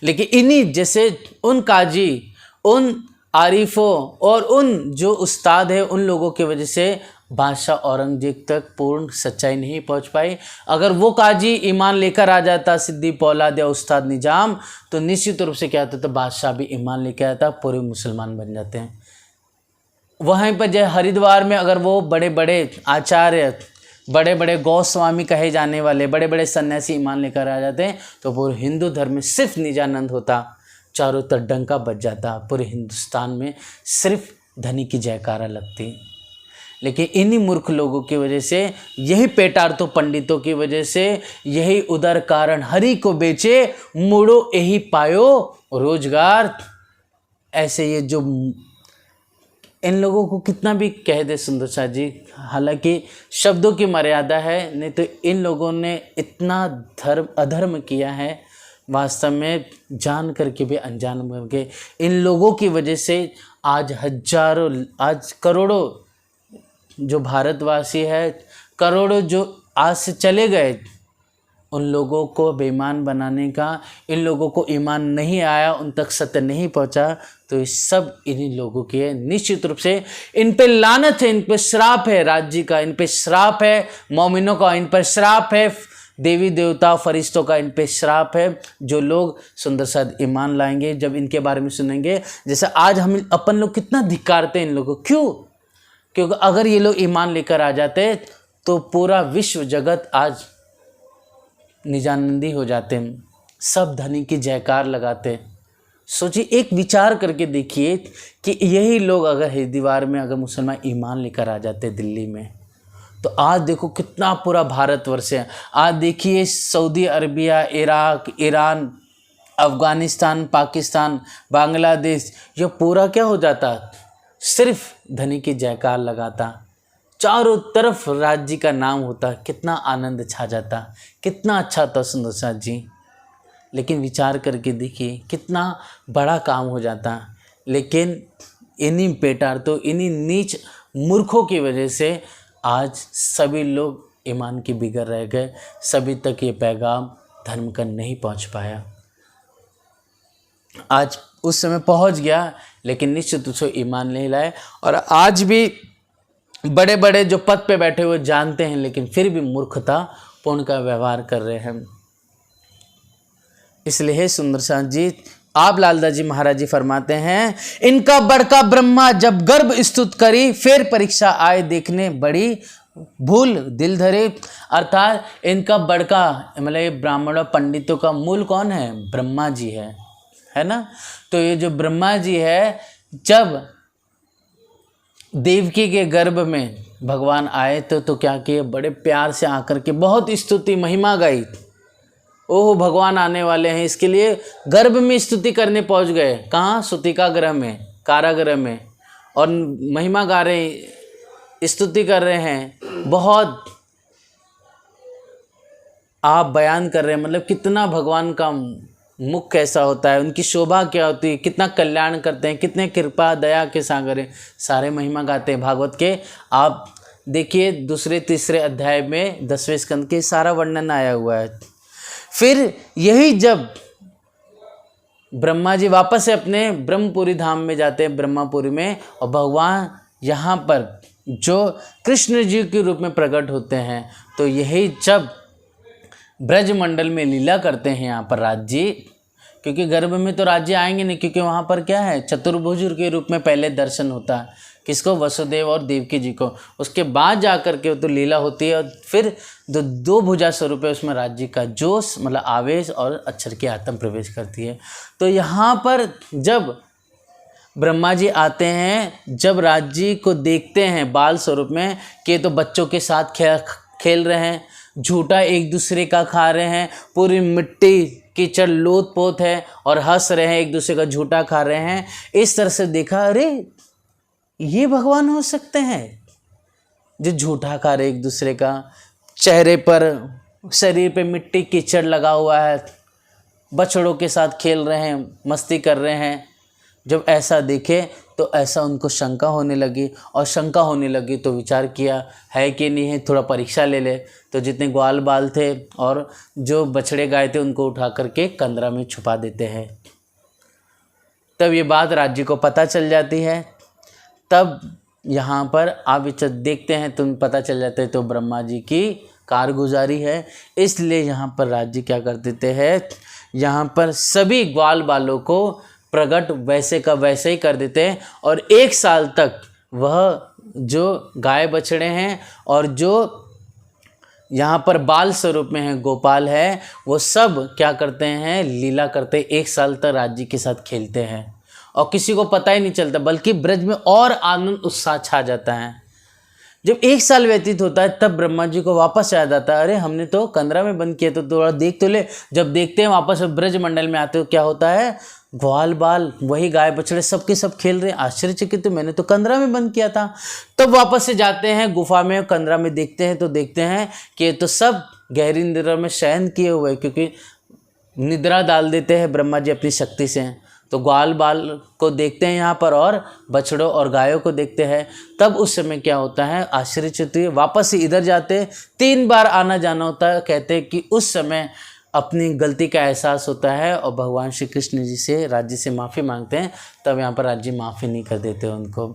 लेकिन इन्हीं जैसे उन काजी, उन आरिफों और उन जो उस्ताद है, उन लोगों की वजह से बादशाह औरंगजेब तक पूर्ण सच्चाई नहीं पहुंच पाई। अगर वो काजी ईमान लेकर आ जाता, सिद्दी पौलाद या उस्ताद निजाम, तो निश्चित रूप से क्या होता, तो बादशाह भी ईमान लेकर आता, पूरे मुसलमान बन जाते हैं। वहीं पर जय हरिद्वार में अगर वो बड़े बड़े आचार्य, बड़े बड़े गौस्वामी कहे जाने वाले बड़े बड़े सन्यासी ईमान लेकर आ जाते हैं, तो पूरे हिंदू धर्म में सिर्फ निजानंद होता, चारों तरफ डंका बज जाता, पूरे हिंदुस्तान में सिर्फ धनी की जयकारा लगती। लेकिन इन्हीं मूर्ख लोगों की वजह से, यही पेटार्तु पंडितों की वजह से, यही उदर कारण हरि को बेचे मुड़ो यही पायो रोजगार। ऐसे ये जो इन लोगों को कितना भी कह दे सुंदर शाह जी, हालांकि शब्दों की मर्यादा है, नहीं तो इन लोगों ने इतना अधर्म किया है, वास्तव में जान करके भी अनजान करके। इन लोगों की वजह से आज हजारों, आज करोड़ों जो भारतवासी है, करोड़ों जो आज से चले गए उन लोगों को बेईमान बनाने का, इन लोगों को ईमान नहीं आया, उन तक सत्य नहीं पहुंचा, तो ये सब इन्हीं लोगों की है। निश्चित रूप से इन पे लानत है, इन पे श्राप है राज्य का, इन पे श्राप है मोमिनों का, इन पर श्राप है देवी देवता फरिश्तों का, इन पे श्राप है। जो लोग सुंदर साथ ईमान लाएंगे, जब इनके बारे में सुनेंगे, जैसे आज हम अपन लोग कितना धिक्कारते हैं इन लोगों को, क्यों? क्योंकि अगर ये लोग ईमान लेकर आ जाते तो पूरा विश्व जगत आज निजानंदी हो जाते, सब धनी की जयकार लगाते। सोचिए, एक विचार करके देखिए कि यही लोग अगर हरिद्वार में अगर मुसलमान ईमान लेकर आ जाते दिल्ली में, तो आज देखो कितना पूरा भारतवर्ष है। आज देखिए Saudi Arabia, Iraq, Iran, Afghanistan, Pakistan, Bangladesh, ये पूरा क्या हो जाता, सिर्फ धनी की जयकार लगाता, चारों तरफ राज्य का नाम होता, कितना आनंद छा जाता, कितना अच्छा था सुंदर साथ जी। लेकिन विचार करके देखिए कितना बड़ा काम हो जाता। लेकिन इन्हीं पेटार्तों, इन्हीं नीच मूर्खों की वजह से आज सभी लोग ईमान की बिगड़ रह गए, सभी तक ये पैगाम धर्म का नहीं पहुंच पाया। आज उस समय पहुंच गया, लेकिन निश्चित रूप से ईमान नहीं लाए। और आज भी बड़े बड़े जो पद पे बैठे हुए जानते हैं, लेकिन फिर भी मूर्खता पूर्ण का व्यवहार कर रहे हैं। इसलिए हे सुंदर साथ जी, आप लालदास जी महाराज जी फरमाते हैं, इनका बड़का ब्रह्मा जब गर्भ स्तुत करी, फिर परीक्षा आए देखने बड़ी भूल दिल धरे। अर्थात इनका बड़का मतलब ब्राह्मणों पंडितों का मूल कौन है? ब्रह्मा जी है ना। तो ये जो ब्रह्मा जी है, जब देवकी के गर्भ में भगवान आए तो क्या किए, बड़े प्यार से आकर के बहुत स्तुति महिमा गाई। ओह भगवान आने वाले हैं, इसके लिए गर्भ में स्तुति करने पहुंच गए। कहाँ? सूतिका गृह में, कारागृह में, और महिमा गा रहे, स्तुति कर रहे हैं, बहुत आप बयान कर रहे हैं। मतलब कितना भगवान का मुख कैसा होता है, उनकी शोभा क्या होती है, कितना कल्याण करते हैं, कितने कृपा दया के सागर हैं, सारे महिमा गाते हैं भागवत के। आप देखिए दूसरे तीसरे अध्याय में 10वें स्कंद के सारा वर्णन आया हुआ है। फिर यही जब ब्रह्मा जी वापस से अपने ब्रह्मपुरी धाम में जाते हैं, ब्रह्मापुरी में, और भगवान यहाँ पर जो कृष्ण जी के रूप में प्रकट होते हैं, तो यही जब ब्रजमंडल में लीला करते हैं यहाँ पर राज्य, क्योंकि गर्भ में तो राज्य आएंगे नहीं, क्योंकि वहाँ पर क्या है, चतुर्भुज के रूप में पहले दर्शन होता है। किसको? वसुदेव और देवकी जी को। उसके बाद जा कर के तो लीला होती है, और फिर दो भुजा स्वरूप है, उसमें राज्य का जोश मतलब आवेश और अक्षर की आत्म प्रवेश करती है। तो यहाँ पर जब ब्रह्मा जी आते हैं, जब राज्य को देखते हैं बाल स्वरूप में कि तो बच्चों के साथ खेल रहे हैं, झूठा एक दूसरे का खा रहे हैं, पूरी मिट्टी कीचड़ लोथ पोत है, और हंस रहे हैं, एक दूसरे का झूठा खा रहे हैं। इस तरह से देखा, अरे ये भगवान हो सकते हैं जो झूठा खा रहे एक दूसरे का, चेहरे पर शरीर पे मिट्टी कीचड़ लगा हुआ है, बछड़ों के साथ खेल रहे हैं, मस्ती कर रहे हैं। जब ऐसा देखे तो ऐसा उनको शंका होने लगी, और शंका होने लगी तो विचार किया है कि नहीं है, थोड़ा परीक्षा ले ले। तो जितने ग्वाल बाल थे और जो बछड़े गाय थे उनको उठा करके कंदरा में छुपा देते हैं। तब ये बात राज्य को पता चल जाती है। तब यहाँ पर आप देखते हैं तो पता चल जाता है, तो ब्रह्मा जी की कारगुजारी है। इसलिए यहाँ पर राज्य क्या कर देते हैं, यहाँ पर सभी ग्वाल बालों को प्रकट वैसे का वैसे ही कर देते हैं, और 1 साल तक वह जो गाय बछड़े हैं और जो यहाँ पर बाल स्वरूप में है गोपाल है, वो सब क्या करते हैं, लीला करते हैं। 1 साल तक राज्य के साथ खेलते हैं और किसी को पता ही नहीं चलता, बल्कि ब्रज में और आनंद उत्साह छा जाता है। जब 1 साल व्यतीत होता है तब ब्रह्मा जी को वापस याद आता है, अरे हमने तो कंदरा में बंद किया, तो थोड़ा देख तो ले। जब देखते हैं वापस ब्रज मंडल में आते हो, क्या होता है, ग्वाल बाल वही गाय बछड़े सबके सब खेल रहे हैं। आश्चर्यचकित, तो मैंने तो कंदरा में बंद किया था। तब वापस से जाते हैं गुफा में, कंदरा में देखते हैं तो देखते हैं कि ये तो सब गहरी निद्रा में शयन किए हुए, क्योंकि निद्रा डाल देते हैं ब्रह्मा जी अपनी शक्ति से। तो ग्वाल बाल को देखते हैं यहाँ पर और बछड़ों और गायों को देखते हैं। तब उस समय क्या होता है, आश्चर्यचकित हुए वापस से इधर जाते, 3 बार आना जाना होता है। कहते हैं कि उस समय अपनी गलती का एहसास होता है और भगवान श्री कृष्ण जी से राज्य से माफ़ी मांगते हैं। तब यहाँ पर राज्य माफ़ी नहीं कर देते उनको।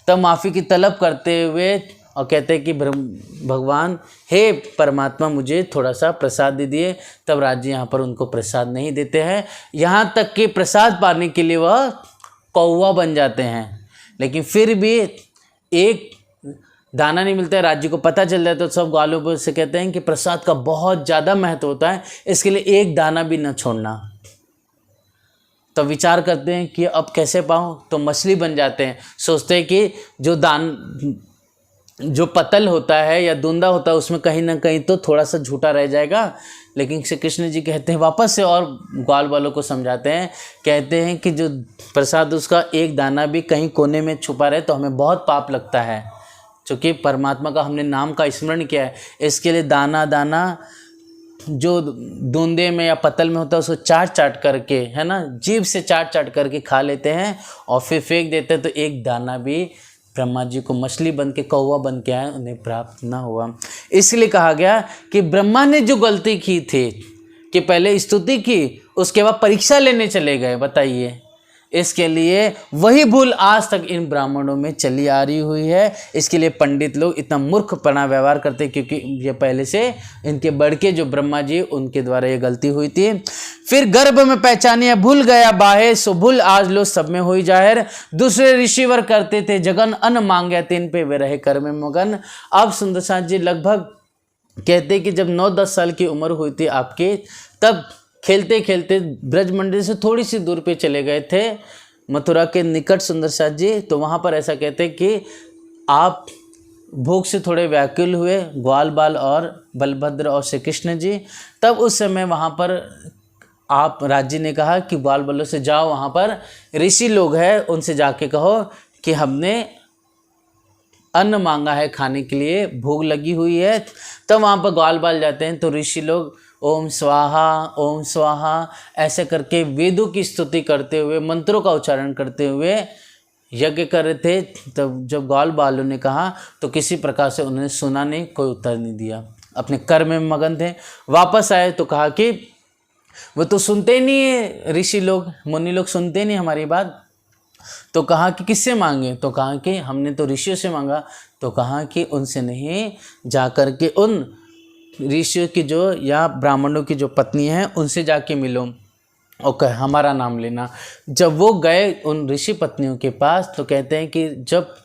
तब माफ़ी की तलब करते हुए और कहते हैं कि भगवान हे परमात्मा मुझे थोड़ा सा प्रसाद दे दिए। तब राज्य यहाँ पर उनको प्रसाद नहीं देते हैं, यहाँ तक कि प्रसाद पाने के लिए वह कौवा बन जाते हैं। लेकिन फिर भी एक दाना नहीं मिलता है। राज्य को पता चल जाता है तो सब ग्वालों से कहते हैं कि प्रसाद का बहुत ज़्यादा महत्व होता है, इसके लिए एक दाना भी न छोड़ना। तो विचार करते हैं कि अब कैसे पाऊँ, तो मछली बन जाते हैं। सोचते हैं कि जो पतल होता है या दूंदा होता है उसमें कहीं ना कहीं तो थोड़ा सा झूठा रह जाएगा। लेकिन श्री कृष्ण जी कहते हैं वापस से और ग्वाल वालों को समझाते हैं, कहते हैं कि जो प्रसाद उसका एक दाना भी कहीं कोने में छुपा रहे तो हमें बहुत पाप लगता है। क्योंकि परमात्मा का हमने नाम का स्मरण किया है, इसके लिए दाना दाना जो दूंदे में या पतल में होता है उसको चाट करके, है ना, जीभ से चाट करके खा लेते हैं और फिर फेंक देते हैं। तो एक दाना भी ब्रह्मा जी को मछली बन के, कौवा बन के आए, उन्हें प्राप्त ना हुआ। इसलिए कहा गया कि ब्रह्मा ने जो गलती की थी कि पहले स्तुति की, उसके बाद परीक्षा लेने चले गए। बताइए, इसके लिए वही भूल आज तक इन ब्राह्मणों में चली आ रही हुई है। इसके लिए पंडित लोग इतना मूर्खपना व्यवहार करते हैं, क्योंकि ये पहले से इनके बड़के जो ब्रह्मा जी, उनके द्वारा ये गलती हुई थी। फिर गर्भ में पहचानिया भूल गया बाहे, सो भूल आज लो सब में हुई जाहिर। दूसरे ऋषिवर करते थे जगन, अन्न मांगे तीन पे वे रहे कर में मगन। अब सुंदरसाज जी लगभग कहते कि जब 9-10 साल की उम्र हुई थी आपकी, तब खेलते खेलते ब्रजमंडल से थोड़ी सी दूर पे चले गए थे, मथुरा के निकट सुंदरसाज जी। तो वहाँ पर ऐसा कहते कि आप भूख से थोड़े व्याकुल हुए, ग्वाल बाल और बलभद्र और श्री कृष्ण जी। तब उस समय वहाँ पर आप राज्य ने कहा कि ग्वाल बालों से जाओ, वहाँ पर ऋषि लोग हैं, उनसे जाके कहो कि हमने अन्न मांगा है खाने के लिए, भूख लगी हुई है। तब वहाँ पर ग्वाल बाल जाते हैं तो ऋषि लोग ओम स्वाहा ऐसे करके वेदों की स्तुति करते हुए, मंत्रों का उच्चारण करते हुए यज्ञ कर रहे थे। तब जब ग्वाल बालों ने कहा तो किसी प्रकार से उन्होंने सुना नहीं, कोई उत्तर नहीं दिया, अपने कर्म में मगन थे। वापस आए तो कहा कि वो तो सुनते नहीं है, ऋषि लोग मुनि लोग सुनते नहीं हमारी बात। तो कहा कि किससे मांगे, तो कहा कि हमने तो ऋषियों से मांगा। तो कहा कि उनसे नहीं, जा कर के उन ऋषियों की जो या ब्राह्मणों की जो पत्नी हैं उनसे जाके मिलो और कहे हमारा नाम लेना। जब वो गए उन ऋषि पत्नियों के पास तो कहते हैं कि जब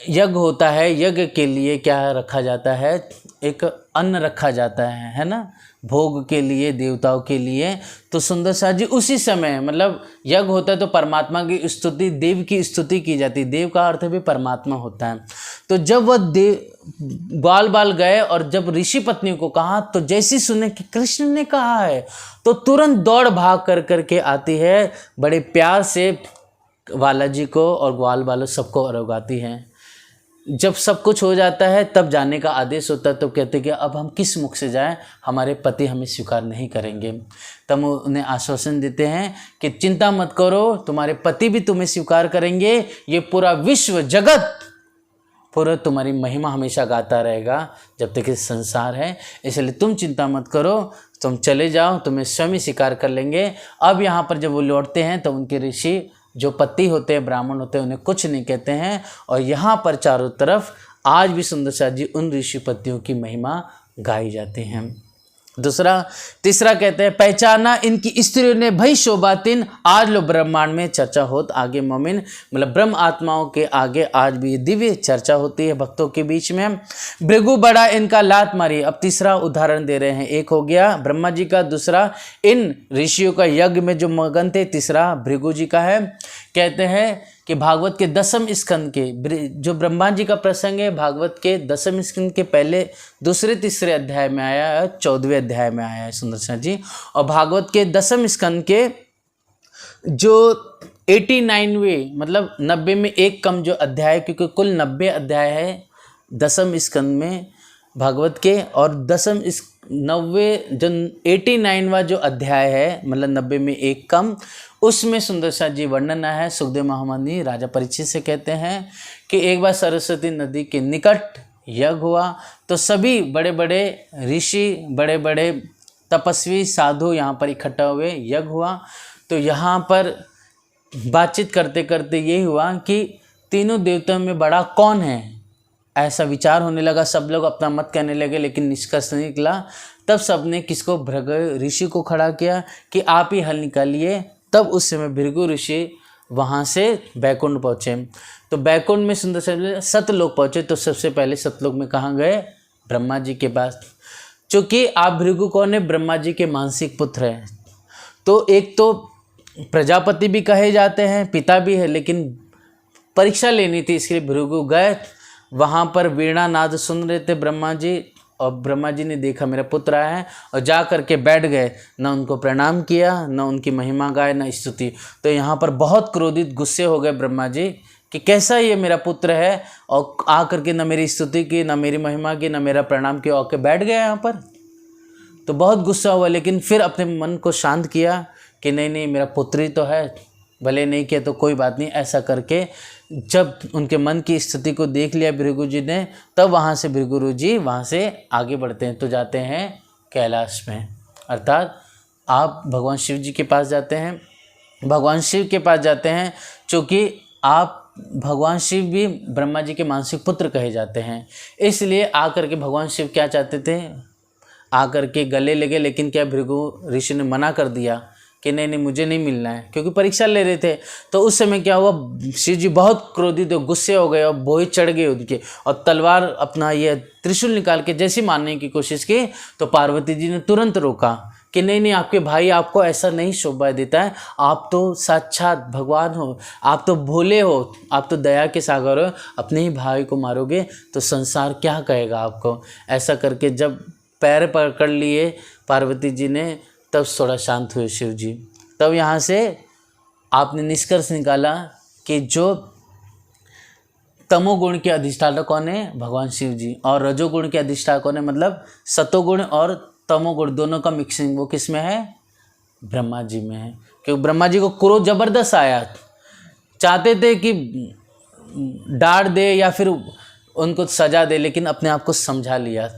यज्ञ होता है, यज्ञ के लिए क्या रखा जाता है, एक अन्न रखा जाता है ना, भोग के लिए, देवताओं के लिए। तो सुंदरसाज जी उसी समय, मतलब यज्ञ होता है तो परमात्मा की स्तुति, देव की स्तुति की जाती है, देव का अर्थ भी परमात्मा होता है। तो जब वह ग्वाल बाल गए और जब ऋषि पत्नियों को कहा, तो जैसी सुने कि कृष्ण ने कहा है तो तुरंत दौड़ भाग कर के आती है, बड़े प्यार से बालाजी को और ग्वाल बालों सबको अरोगाती हैं। जब सब कुछ हो जाता है तब जाने का आदेश होता है। तो कहते कि अब हम किस मुख से जाएं, हमारे पति हमें स्वीकार नहीं करेंगे। तब उन्हें आश्वासन देते हैं कि चिंता मत करो, तुम्हारे पति भी तुम्हें स्वीकार करेंगे, ये पूरा विश्व जगत पूरा तुम्हारी महिमा हमेशा गाता रहेगा जब तक इस संसार है, इसलिए तुम चिंता मत करो, तुम चले जाओ, तुम्हें स्वयं स्वीकार कर लेंगे। अब यहाँ पर जब वो लौटते हैं तो उनके ऋषि जो पति होते हैं, ब्राह्मण होते हैं, उन्हें कुछ नहीं कहते हैं। और यहाँ पर चारों तरफ आज भी सुंदरसाज जी उन ऋषि पतियों की महिमा गाई जाती हैं। तीसरा कहते हैं पहचाना इनकी स्त्रियों ने भई शोभातीन, आज लो ब्रह्मांड में चर्चा होत आगे मोमिन। मतलब ब्रह्म आत्माओं के आगे आज भी दिव्य चर्चा होती है भक्तों के बीच में। भृगु बड़ा इनका लात मारी। अब तीसरा उदाहरण दे रहे हैं, एक हो गया ब्रह्मा जी का, दूसरा इन ऋषियों का यज्ञ में जो मगन थे, तीसरा भृगु जी का है। कहते हैं कि भागवत के 10वें स्कंद के जो ब्रह्मा जी का प्रसंग है, भागवत के 10वें स्कंद के पहले दूसरे तीसरे अध्याय में आया है, 14वें अध्याय में आया है सुंदरसाज जी। और भागवत के 10वें स्कंद के जो 89वें, मतलब 90 में एक कम जो अध्याय, क्योंकि कुल 90 अध्याय है 10वें स्कंद में, भागवत के, और 10वें इस 89वां जो अध्याय है, मतलब 90 में एक कम, उसमें सुंदर सा जी वर्णन है। सुखदेव महामुनि राजा परीक्षित से कहते हैं कि एक बार सरस्वती नदी के निकट यज्ञ हुआ, तो सभी बड़े बड़े ऋषि, बड़े बड़े तपस्वी साधु यहाँ पर इकट्ठा हुए, यज्ञ हुआ। तो यहाँ पर बातचीत करते करते ये हुआ कि तीनों देवताओं में बड़ा कौन है, ऐसा विचार होने लगा। सब लोग अपना मत कहने लगे, लेकिन निष्कर्ष नहीं निकला। तब सबने किसको, भृगु ऋषि को खड़ा किया कि आप ही हल निकालिए। तब उस समय भृगु ऋषि वहाँ से बैकुंठ पहुँचे। तो बैकुंठ में सुंदर से सतलोक पहुँचे। तो सबसे पहले सतलोक में कहाँ गए, ब्रह्मा जी के पास। चूँकि आप भृगु कौन है, ब्रह्मा जी के मानसिक पुत्र हैं, तो एक तो प्रजापति भी कहे जाते हैं, पिता भी है, लेकिन परीक्षा लेनी थी, इसलिए भृगु गए। वहाँ पर वीणा नाद सुन रहे थे ब्रह्मा जी, और ब्रह्मा जी ने देखा मेरा पुत्र आया है, और जा करके बैठ गए। न उनको प्रणाम किया, न उनकी महिमा गाए, न स्तुति। तो यहाँ पर बहुत क्रोधित, गुस्से हो गए ब्रह्मा जी कि कैसा ये मेरा पुत्र है, और आ करके न मेरी स्तुति की, न मेरी महिमा की, न मेरा प्रणाम किया, और के बैठ गया यहाँ पर। तो बहुत गुस्सा हुआ, लेकिन फिर अपने मन को शांत किया कि नहीं नहीं, मेरा पुत्र ही तो है, भले नहीं किया तो कोई बात नहीं। ऐसा करके जब उनके मन की स्थिति को देख लिया भृगु जी ने, तब वहाँ से भृगु जी वहाँ से आगे बढ़ते हैं, तो जाते हैं कैलाश में। अर्थात आप भगवान शिव जी के पास जाते हैं, भगवान शिव के पास जाते हैं, चूँकि आप भगवान शिव भी ब्रह्मा जी के मानसिक पुत्र कहे जाते हैं। इसलिए आकर के भगवान शिव क्या चाहते थे, आकर के गले लगे, लेकिन क्या भृगु ऋषि ने मना कर दिया कि नहीं नहीं, मुझे नहीं मिलना है, क्योंकि परीक्षा ले रहे थे। तो उस समय क्या हुआ, शिव जी बहुत क्रोधित हो, गुस्से हो गए, और बोहे चढ़ गए उनके, और तलवार अपना ये त्रिशूल निकाल के जैसी मारने की कोशिश की, तो पार्वती जी ने तुरंत रोका कि नहीं नहीं, आपके भाई आपको ऐसा नहीं शोभा देता है, आप तो साक्षात भगवान हो, आप तो भोले हो, आप तो दया के सागर हो, अपने ही भाई को मारोगे तो संसार क्या कहेगा आपको। ऐसा करके जब पैर पकड़ लिए पार्वती जी ने, तब थोड़ा शांत हुए शिव जी। तब यहाँ से आपने निष्कर्ष निकाला कि जो तमोगुण के अधिष्ठाता कौन है, भगवान शिव जी, और रजोगुण के अधिष्ठाता कौन है, मतलब सतोगुण और तमोगुण दोनों का मिक्सिंग वो किस में है, ब्रह्मा जी में है। क्योंकि ब्रह्मा जी को क्रोध जबरदस्त आया, चाहते थे कि डांट दे या फिर उनको सजा दे, लेकिन अपने आप को समझा लिया।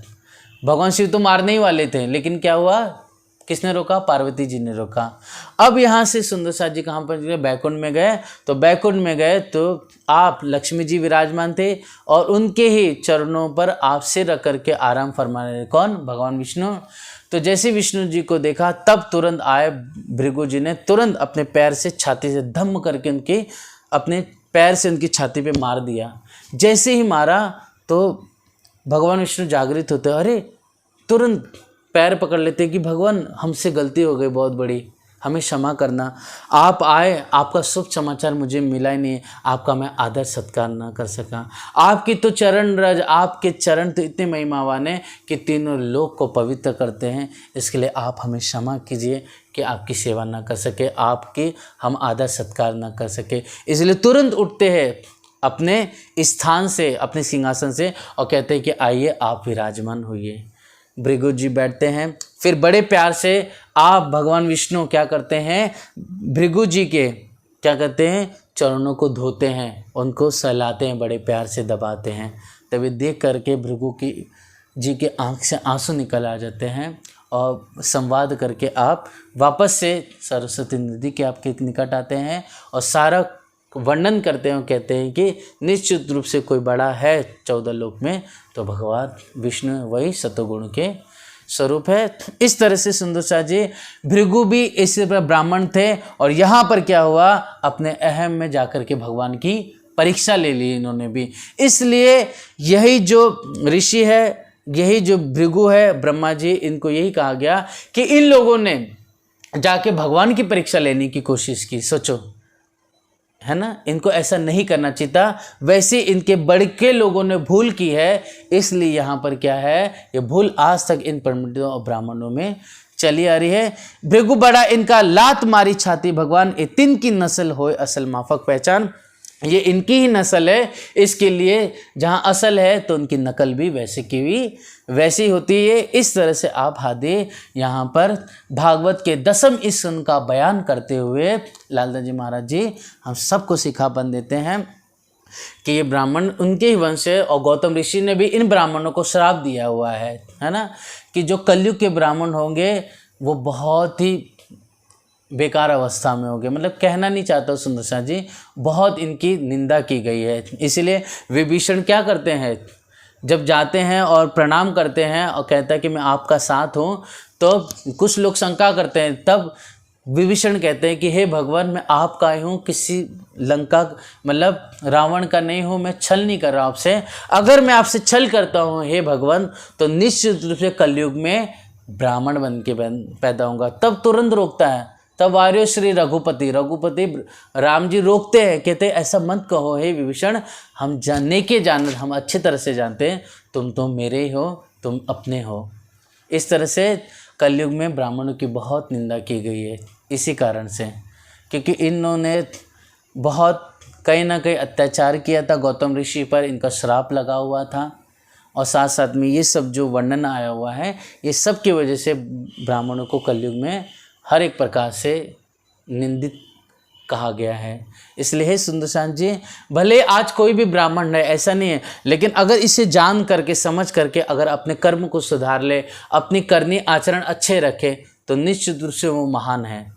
भगवान शिव तो मारने ही वाले थे, लेकिन क्या हुआ, किसने रोका, पार्वती जी ने रोका। अब यहाँ से सुंदर सा जी कहाँ पर गए, बैकुंठ में गए। तो बैकुंठ में गए तो आप लक्ष्मी जी विराजमान थे, और उनके ही चरणों पर आप सिर रख करके आराम फरमा रहे। कौन, भगवान विष्णु। तो जैसे विष्णु जी को देखा, तब तुरंत आए भृगु जी ने, तुरंत अपने पैर से छाती से धम्म करके उनके अपने पैर से उनकी छाती पे मार दिया। जैसे ही मारा तो भगवान विष्णु जागृत होते, अरे तुरंत पैर पकड़ लेते कि भगवान हमसे गलती हो गई बहुत बड़ी, हमें क्षमा करना। आप आए, आपका शुभ समाचार मुझे मिला ही नहीं, आपका मैं आदर सत्कार ना कर सका। आपकी तो चरण रज, आपके चरण तो इतने महिमावान हैं कि तीनों लोक को पवित्र करते हैं। इसके लिए आप हमें क्षमा कीजिए कि आपकी सेवा ना कर सके, आपकी हम आदर सत्कार ना कर सके। इसलिए तुरंत उठते हैं अपने स्थान से, अपने सिंहासन से, और कहते हैं कि आइए आप विराजमान होइए। भृगु जी बैठते हैं। फिर बड़े प्यार से आप भगवान विष्णु क्या करते हैं, भृगु जी के क्या करते हैं, चरणों को धोते हैं, उनको सहलाते हैं, बड़े प्यार से दबाते हैं। तभी देख करके भृगु की जी के आँख से आंसू निकल आ जाते हैं, और संवाद करके आप वापस से सरस्वती नदी के आपके निकट आते हैं, और सारा वर्णन करते हैं। कहते हैं कि निश्चित रूप से कोई बड़ा है 14 लोक में, तो भगवान विष्णु वही सतोगुण के स्वरूप है। इस तरह से सुंदर सा जी भृगु भी इसी पर ब्राह्मण थे, और यहाँ पर क्या हुआ, अपने अहम में जाकर के भगवान की परीक्षा ले ली इन्होंने भी। इसलिए यही जो ऋषि है, यही जो भृगु है, ब्रह्मा जी, इनको यही कहा गया कि इन लोगों ने जाके भगवान की परीक्षा लेने की कोशिश की। सोचो, है ना, इनको ऐसा नहीं करना चाहिए था। वैसे इनके बड़के लोगों ने भूल की है, इसलिए यहाँ पर क्या है, ये भूल आज तक इन पंडितों और ब्राह्मणों में चली आ रही है। भृगु बड़ा इनका लात मारी छाती, भगवान ए तिन की नस्ल होए असल माफक पहचान। ये इनकी ही नस्ल है, इसके लिए जहाँ असल है तो उनकी नकल भी वैसे की भी वैसी होती है। इस तरह से आप हादी यहाँ पर भागवत के 10वें स्कंद का बयान करते हुए लालदास जी महाराज जी हम सबको सिखापन देते हैं कि ये ब्राह्मण उनके ही वंश है। और गौतम ऋषि ने भी इन ब्राह्मणों को श्राप दिया हुआ है ना, कि जो कलयुग के ब्राह्मण होंगे वो बहुत ही बेकार अवस्था में होंगे। मतलब कहना नहीं चाहता सुंदरसा जी, बहुत इनकी निंदा की गई है। इसलिए विभीषण क्या करते हैं, जब जाते हैं और प्रणाम करते हैं और कहता है कि मैं आपका साथ हूँ, तो कुछ लोग शंका करते हैं। तब विभीषण कहते हैं कि हे भगवान, मैं आपका ही हूँ, किसी लंका मतलब रावण का नहीं हूँ, मैं छल नहीं कर रहा हूँ आपसे। अगर मैं आपसे छल करता हूँ हे भगवान, तो निश्चित रूप से कलयुग में ब्राह्मण बन के पैदा होऊंगा। तब तुरंत रोकता है, तब आर्यो श्री रघुपति राम जी रोकते हैं, कहते हैं ऐसा मत कहो हे विभीषण, हम जानने के जानवर, हम अच्छी तरह से जानते हैं तुम तो मेरे ही हो, तुम अपने हो। इस तरह से कलयुग में ब्राह्मणों की बहुत निंदा की गई है, इसी कारण से, क्योंकि इन्होंने बहुत कहीं ना कहीं अत्याचार किया था गौतम ऋषि पर, इनका श्राप लगा हुआ था। और साथ साथ में ये सब जो वर्णन आया हुआ है, ये सब की वजह से ब्राह्मणों को कलयुग में हर एक प्रकार से निंदित कहा गया है। इसलिए हे सुंदरसान जी, भले आज कोई भी ब्राह्मण है ऐसा नहीं है, लेकिन अगर इसे जान करके समझ करके अगर अपने कर्म को सुधार ले, अपनी करनी आचरण अच्छे रखे, तो निश्चित रूप से वो महान है।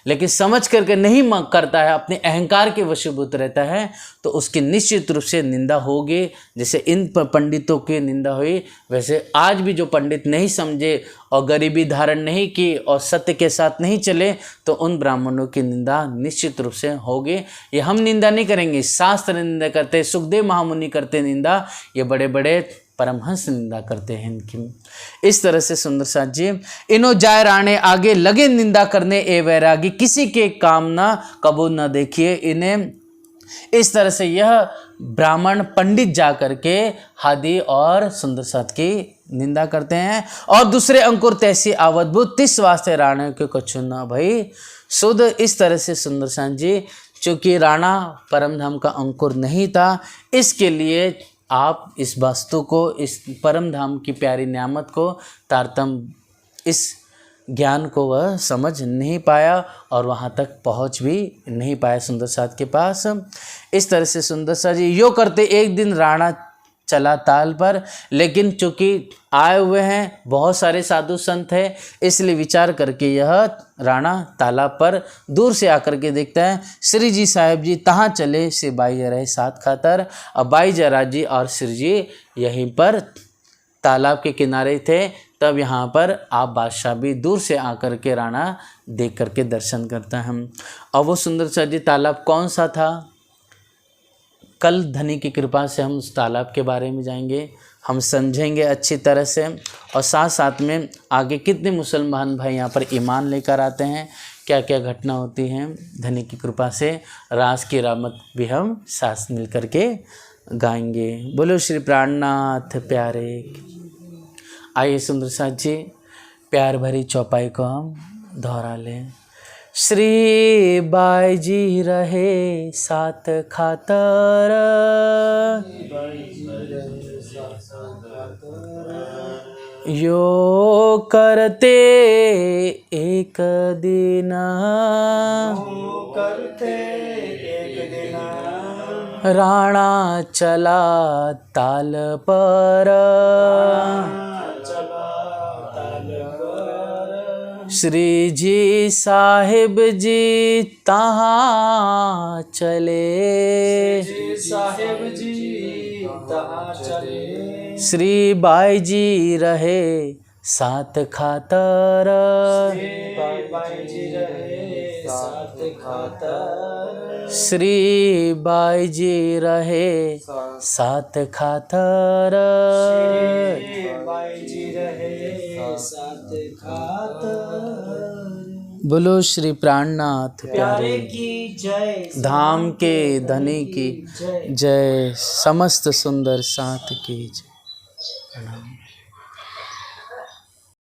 लेकिन समझ करके नहीं करता है, अपने अहंकार के वशीभूत रहता है, तो उसकी निश्चित रूप से निंदा होगी। जैसे इन पंडितों की निंदा हुई, वैसे आज भी जो पंडित नहीं समझे और गरीबी धारण नहीं की और सत्य के साथ नहीं चले, तो उन ब्राह्मणों की निंदा निश्चित रूप से होगी। ये हम निंदा नहीं करेंगे, शास्त्र निंदा करते, सुखदेव महामुनि करते निंदा, ये बड़े बड़े परमहंस निंदा करते हैं इनकी। इस तरह से सुंदर साथ जी, इनो जाय राणे आगे लगे निंदा करने ए वैरागी, किसी के काम ना कबू न देखिए इन्हें। इस तरह से यह ब्राह्मण पंडित जा करके हादी और सुंदर साथ की निंदा करते हैं। और दूसरे अंकुर तैसी आवदभूत तिस वास्ते राणे के कछु न भई शुद्ध। इस तरह से सुंदर साथ जी, चूँकि राणा परमधाम का अंकुर नहीं था, इसके लिए आप इस वस्तु को, इस परम धाम की प्यारी नियामत को, तारतम्य इस ज्ञान को वह समझ नहीं पाया और वहाँ तक पहुँच भी नहीं पाया सुंदर साथ के पास। इस तरह से सुंदर साथ जी यो करते, एक दिन राणा चला ताल पर, लेकिन चूँकि आए हुए हैं बहुत सारे साधु संत हैं, इसलिए विचार करके यह राणा तालाब पर दूर से आकर के देखता है। श्री जी साहेब जी तहाँ चले से बाई जा रहे साथ खातर। अब बाई जरा जी और श्री जी यहीं पर तालाब के किनारे थे। तब यहाँ पर आप बादशाह भी दूर से आकर के राणा देख करके दर्शन करता है। और वो सुंदर सा जी तालाब कौन सा था, कल धनी की कृपा से हम उस तालाब के बारे में जाएंगे, हम समझेंगे अच्छी तरह से। और साथ साथ में आगे कितने मुसलमान भाई यहाँ पर ईमान लेकर आते हैं, क्या क्या घटना होती हैं, धनी की कृपा से रास की रामत भी हम साथ मिल कर के गाएंगे। बोलो श्री प्राणनाथ प्यारे। आइए सुंदर साथ जी, प्यार भरी चौपाई को हम दोहरा लें। श्री बाई जी रहे साथ खातर, यो करते एक दिन, राणा चला ताल पर, श्री जी साहिब जी तहाँ चले, श्री बाई जी रहे साथ खातर, श्री बाई जी रहे साथ खातर, बोलो श्री प्राणनाथ प्यारे की जय, धाम के धनी की जय, समस्त सुंदर साथ की जय। प्रणाम।